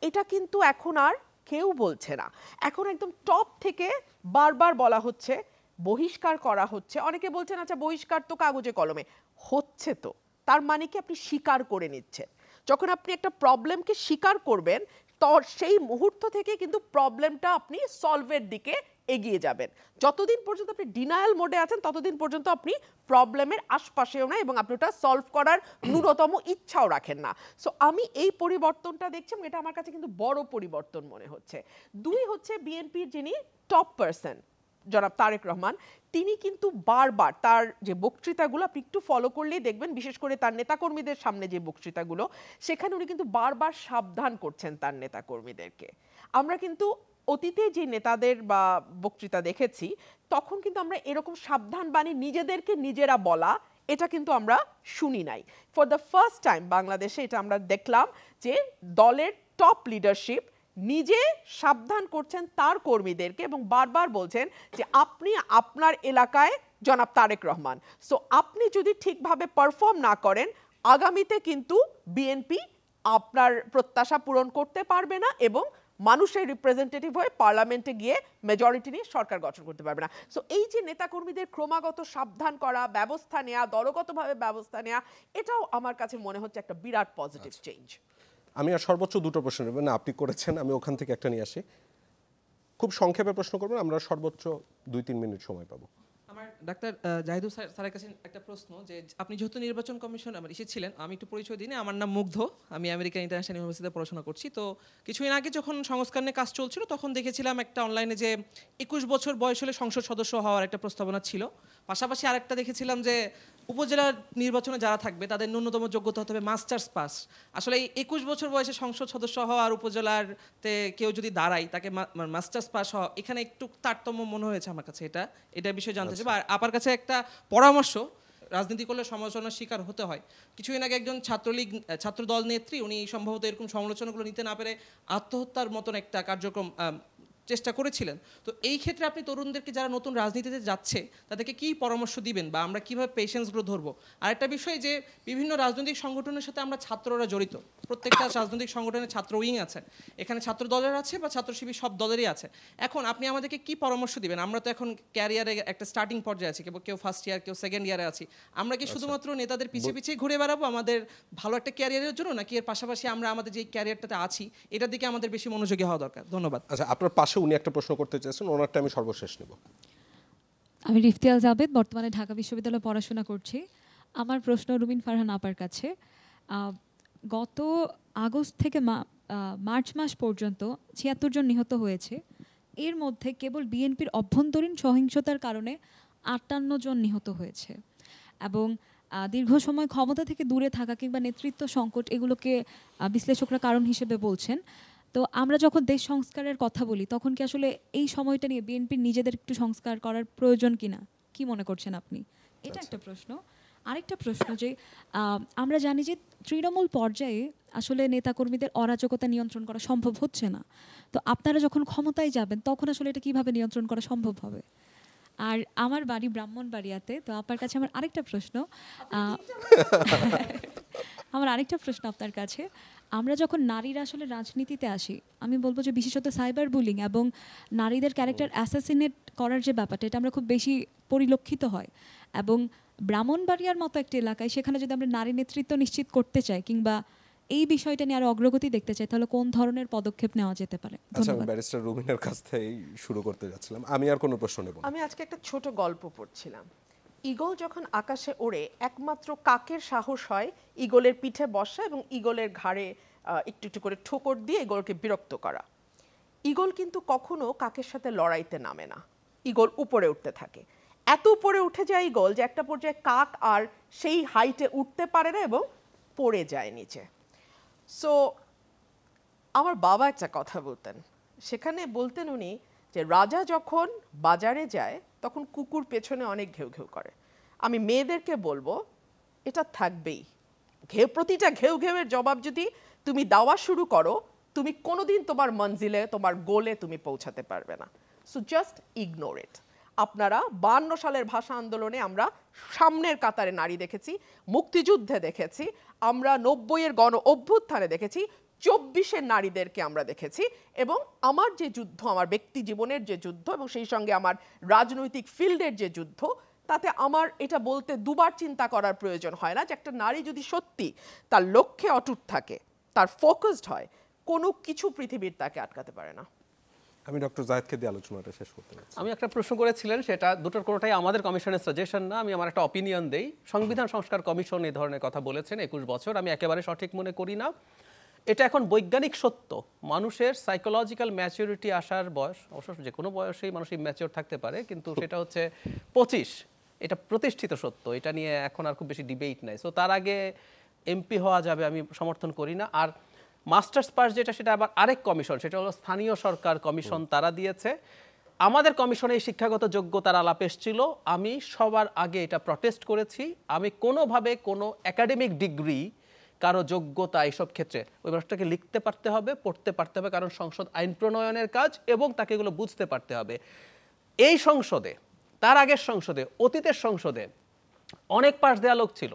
এটা কিন্তু এখন আর কেউ বলছে না। এখন একদম টপ থেকে বারবার বলা হচ্ছে, বহিষ্কার করা হচ্ছে। অনেকে বলছেন আচ্ছা বহিষ্কার তো কাগজে কলমে হচ্ছে, তো তার মানে কি আপনি স্বীকার করে নিচ্ছেন। যখন আপনি একটা প্রবলেমকে স্বীকার করবেন, তো সেই মুহূর্ত থেকে কিন্তু প্রবলেমটা আপনি সলভের দিকে এগিয়ে যাবেন। যতদিন পর্যন্ত আপনি ডিনায়াল মোডে আছেন, ততদিন পর্যন্ত আপনি প্রবলেমের আশপাশেও না, এবং আপনি ওটা সলভ করার ন্যূনতম ইচ্ছাও রাখেন না। সো আমি এই পরিবর্তনটা দেখছি, এটা আমার কাছে কিন্তু বড় পরিবর্তন মনে হচ্ছে। দুই হচ্ছে বিএনপির যিনি টপ পারসন জনাব তারেক রহমান, তিনি কিন্তু বারবার তার যে বক্তৃতাগুলো আপনি একটু ফলো করলেই দেখবেন, বিশেষ করে তার নেতাকর্মীদের সামনে যে বক্তৃতাগুলো, সেখানে উনি কিন্তু বারবার সাবধান করছেন তার নেতাকর্মীদেরকে। আমরা কিন্তু অতীতে যে নেতাদের বা বক্তৃতা দেখেছি, তখন কিন্তু আমরা এরকম সাবধান বাণী নিজেদেরকে নিজেরা বলা, এটা কিন্তু আমরা শুনি নাই। ফর দ্য ফার্স্ট টাইম বাংলাদেশে এটা আমরা দেখলাম যে দলের টপ লিডারশিপ নিজে সাবধান করছেন তার কর্মীদেরকে, এবং বারবার বলছেন যে আপনি আপনার এলাকায় জনাব তারেক রহমান, সো আপনি যদি ঠিকভাবে পারফর্ম না করেন, আগামীতে কিন্তু বিএনপি আপনার প্রত্যাশা পূরণ করতে পারবে না, এবং মানুষের রিপ্রেজেন্টেটিভ হয়ে পার্লামেন্টে গিয়ে মেজরিটি নিয়ে সরকার গঠন করতে পারবে না। সো এই যে নেতাকর্মীদের ক্রমাগত সাবধান করা, ব্যবস্থা নেওয়া, দলগতভাবে ব্যবস্থা নেওয়া, এটাও আমার কাছে মনে হচ্ছে একটা বিরাট পজিটিভ চেঞ্জ। আমি আর সর্বোচ্চ দুটো প্রশ্ন নেব না, আপনি করেছেন, আমি ওখান থেকে একটা নিয়ে আসি। খুব সংক্ষেপে প্রশ্ন করবেন, আমরা সর্বোচ্চ 2-3 মিনিট সময় পাবো। আমার ডাক্তার জাহিদুর স্যারের কাছে একটা প্রশ্ন, যে আপনি যেহেতু নির্বাচন কমিশন এসেছিলেন, আমি একটু পরিচয় দিই। আমার নাম মুগ্ধ, আমি আমেরিকান ইন্টারন্যাশনাল ইউনিভার্সিটিতে পড়াশোনা করছি। তো কিছুদিন আগে যখন সংস্কার নিয়ে কাজ চলছিল, তখন দেখেছিলাম একটা অনলাইনে যে 21 বছর বয়স হলে সংসদ সদস্য হওয়ার একটা প্রস্তাবনা ছিল। পাশাপাশি আরেকটা দেখেছিলাম যে উপজেলা নির্বাচনে যারা থাকবে তাদের ন্যূনতম যোগ্যতা হতে হবে মাস্টার্স পাস। আসলে এই 21 বছর বয়সে সংসদ সদস্য হওয়া আর উপজেলাতে কেউ যদি দাঁড়ায় তাকে মাস্টার্স পাস হওয়া, এখানে একটু তারতম্য মনে হয়েছে আমার কাছে। এটা বিষয়ে জানতে চাই। আর আপনার কাছে একটা পরামর্শ, রাজনীতি করলে সমালোচনার শিকার হতে হয়। কিছুদিন আগে একজন ছাত্রদল নেত্রী, উনি সম্ভবত এরকম সমালোচনাগুলো নিতে না পেরে আত্মহত্যার মতন একটা কার্যক্রম চেষ্টা করেছিলেন। তো এই ক্ষেত্রে আপনি তরুণদেরকে যারা নতুন রাজনীতিতে যাচ্ছে তাদেরকে কী পরামর্শ দিবেন বা আমরা কীভাবে পেশেন্সগুলো ধরবো? আরেকটা বিষয় যে বিভিন্ন রাজনৈতিক সংগঠনের সাথে আমরা ছাত্ররা জড়িত, প্রত্যেকটা রাজনৈতিক সংগঠনের ছাত্র উইং আছে, এখানে ছাত্র দলের আছে বা ছাত্র শিবির সব দলেরই আছে। এখন আপনি আমাদেরকে কি পরামর্শ দিবেন? আমরা তো এখন ক্যারিয়ারে একটা স্টার্টিং পর্যায়ে আছি, কেউ ফার্স্ট ইয়ার, কেউ সেকেন্ড ইয়ারে আছি। আমরা কি শুধুমাত্র নেতাদের পিছিয়ে পিছিয়ে ঘুরে বেড়াবো আমাদের ভালো একটা ক্যারিয়ারের জন্য, নাকি এর পাশাপাশি আমরা আমাদের যে ক্যারিয়ারটাতে আছি এটার দিকে আমাদের বেশি মনোযোগী হওয়া দরকার? ধন্যবাদ। আচ্ছা, আপনার পাশে উনি একটা প্রশ্ন করতে চেয়েছেন, ওনারটা আমি সর্বশেষ নেব। আমি রিফতিয়াল জাবেদ, বর্তমানে ঢাকা বিশ্ববিদ্যালয়ে পড়াশোনা করছি। আমার প্রশ্ন রুমিন ফারহান আপার কাছে। গত আগস্ট থেকে মার্চ মাস পর্যন্ত ৭৬ জন নিহত হয়েছে। এর মধ্যে কেবল বিএনপির অভ্যন্তরীণ সহিংসতার কারণে ৫৮ জন নিহত হয়েছে এবং দীর্ঘ সময় ক্ষমতা থেকে দূরে থাকা কিংবা নেতৃত্ব সংকট এগুলোকে বিশ্লেষকরা কারণ হিসেবে বলছেন। তো আমরা যখন দেশ সংস্কারের কথা বলি তখন কি আসলে এই সময়টা নিয়ে বিএনপির নিজেদের একটু সংস্কার করার প্রয়োজন কিনা, কি মনে করছেন আপনি? এটা একটা প্রশ্ন। আরেকটা প্রশ্ন যে আমরা জানি যে তৃণমূল পর্যায়ে আসলে নেতাকর্মীদের অরাজকতা নিয়ন্ত্রণ করা সম্ভব হচ্ছে না। তো আপনারা যখন ক্ষমতায় যাবেন তখন আসলে এটা কিভাবে নিয়ন্ত্রণ করা সম্ভব হবে? আর আমার বাড়ি ব্রাহ্মণবাড়িয়াতে, তো আপনার কাছে আমার আরেকটা প্রশ্ন আপনার কাছে। আমরা যখন নারীরা আসলে রাজনীতিতে আসি, আমি বলবো যে বিশেষত সাইবার বুলিং এবং নারীদের ক্যারেক্টার অ্যাসাসিনেট করার যে ব্যাপারটা, এটা আমরা খুব বেশি পরিলক্ষিত হয়। এবং ব্রাহ্মণবাড়িয়ার মতো একটা এলাকায় সেখানে যদি আমরা নারী নেতৃত্ব নিশ্চিত করতে চাই কিংবা এই বিষয়টা নিয়ে আরো অগ্রগতি দেখতে চাই, তাহলে কোন ধরনের পদক্ষেপ নেওয়া যেতে পারে? আচ্ছা, আমি ব্যারিস্টার রুমিনের কাছ থেকেই শুরু করতে যাচ্ছিলাম। আমি আর কোনো প্রশ্ন নেব না। আমি আজকে একটা ছোট গল্প পড়ছিলাম। ঈগল যখন আকাশে ওড়ে একমাত্র কাকের সাহস হয় ঈগলের পিঠে বসা এবং ঈগলের ঘাড়ে একটু একটু করে ঠোকর দিয়ে ঈগলকে বিরক্ত করা। ঈগল কিন্তু কখনো কাকের সাথে লড়াইতে নামে না, ঈগল উপরে উঠতে থাকে। এত উপরে উঠে যায় ঈগল যে একটা পর্যায়ে কাক আর সেই হাইটে উঠতে পারে না এবং পড়ে যায় নিচে। সো আমার বাবা একটা কথা বলতেন, সেখানে বলতেন উনি যে রাজা যখন বাজারে যায় তখন কুকুর পেছনে অনেক ঘেউ ঘেউ করে। আমি মেয়েদেরকে বলবো এটা থাকবেই, প্রতিটা ঘেউ ঘেউয়ের জবাব যদি তুমি দেওয়া শুরু করো, তুমি কোনোদিন তোমার মঞ্জিলে, তোমার গোলে তুমি পৌঁছাতে পারবে না। So just ignore it. আপনারা 52 সালের ভাষা আন্দোলনে আমরা সামনের কাতারে নারী দেখেছি, মুক্তিযুদ্ধে দেখেছি, আমরা 90-এর গণ অভ্যুত্থানে দেখেছি, 24-এর নারীদেরকে আমরা দেখেছি। এবং আমার যে যুদ্ধ, আমার ব্যক্তি জীবনের যে যুদ্ধ এবং সেই সঙ্গে আমার রাজনৈতিক ফিল্ডের যে যুদ্ধ, তাতে আমার এটা বলতে দুবার চিন্তা করার প্রয়োজন হয় না যে একটা নারী যদি সত্যি তার লক্ষ্যে অটুট থাকে, তার ফোকাসড হয়, কোনো কিছু পৃথিবীর তাকে আটকাতে পারে না। আমি ডক্টর জায়েদকে দিয়ে আলোচনাটা শেষ করতে চাই। আমি একটা প্রশ্ন করেছিলেন, সেটা দুটোর কোনোটাই আমাদের কমিশনের সাজেশন না, আমি আমার একটা অপিনিয়ন দেই। সংবিধান সংস্কার কমিশন এই ধরনের কথা বলেছেন 21 বছর, আমি একেবারে সঠিক মনে করি না। এটা এখন বৈজ্ঞানিক সত্য, মানুষের সাইকোলজিক্যাল ম্যাচুরিটি আসার বয়স, অবশ্য যে কোনো বয়সেই মানুষ ম্যাচিওর থাকতে পারে, কিন্তু সেটা হচ্ছে 25, এটা প্রতিষ্ঠিত সত্য, এটা নিয়ে এখন আর খুব বেশি ডিবেট নাই। সো তার আগে এমপি হওয়া যাবে আমি সমর্থন করি না। আর মাস্টার্স পাস যেটা, সেটা আবার আরেক কমিশন, সেটা হলো স্থানীয় সরকার কমিশন, তারা দিয়েছে। আমাদের কমিশনে এই শিক্ষাগত যোগ্যতার আলাপ এসেছিল, আমি সবার আগে এটা প্রটেস্ট করেছি। আমি কোনোভাবে কোনো একাডেমিক ডিগ্রি, কারো যোগ্যতা, এইসব ক্ষেত্রে ওই মানুষটাকে লিখতে পারতে হবে, পড়তে পারতে হবে, কারণ সংসদ আইন প্রণয়নের কাজ এবং তাকে এগুলো বুঝতে পারতে হবে। এই সংসদে, তার আগের সংসদে, অতীতের সংসদে অনেক পাশ দেওয়া লোক ছিল।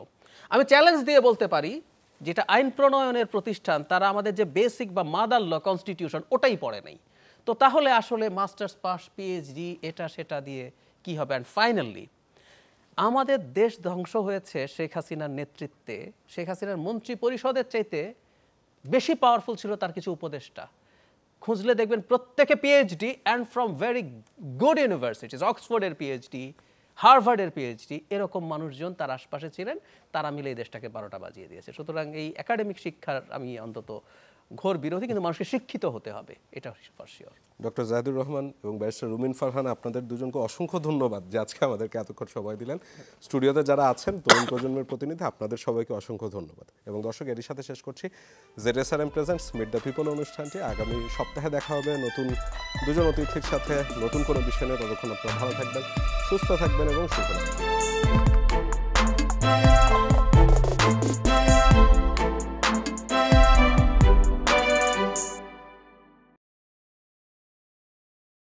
আমি চ্যালেঞ্জ দিয়ে বলতে পারি, যেটা আইন প্রণয়নের প্রতিষ্ঠান, তারা আমাদের যে বেসিক বা মাদার ল কনস্টিটিউশন ওটাই পড়ে নাই। তো তাহলে আসলে মাস্টার্স পাস, পিএইচডি, এটা সেটা দিয়ে কি হবে? অ্যান্ড ফাইনালি আমাদের দেশ ধ্বংস হয়েছে শেখ হাসিনার নেতৃত্বে। শেখ হাসিনার মন্ত্রী পরিষদের চাইতে বেশি পাওয়ারফুল ছিল তার কিছু উপদেষ্টা। খুঁজলে দেখবেন প্রত্যেকে PhD and from very good universities, অক্সফোর্ডের পিএইচডি, হার্ভার্ডের পিএইচডি, এরকম মানুষজন তার আশপাশে ছিলেন, তারা মিলে এই দেশটাকে 12টা বাজিয়ে দিয়েছে। সুতরাং এই একাডেমিক শিক্ষার আমি অন্তত ঘোর বিরোধী, কিন্তু মানুষকে শিক্ষিত হতে হবে, এটা for sure. Doctor Zahidur Rahman এবং ব্যারিস্টার রুমিন ফারহান, আপনাদের দুজনকে অসংখ্য ধন্যবাদ যে আজকে আমাদেরকে এতক্ষণ সময় দিলেন। স্টুডিওতে যারা আছেন তরুণ প্রজন্মের প্রতিনিধি, আপনাদের সবাইকে অসংখ্য ধন্যবাদ। এবং দর্শক, এরই সাথে শেষ করছি ZSRM presents meet the people অনুষ্ঠানটি। আগামী সপ্তাহে দেখা হবে নতুন দুজন অতিথির সাথে, নতুন কোনো বিষয় নিয়ে। ততক্ষণ আপনারা ভালো থাকবেন, সুস্থ থাকবেন এবং সুখ থাকবেন।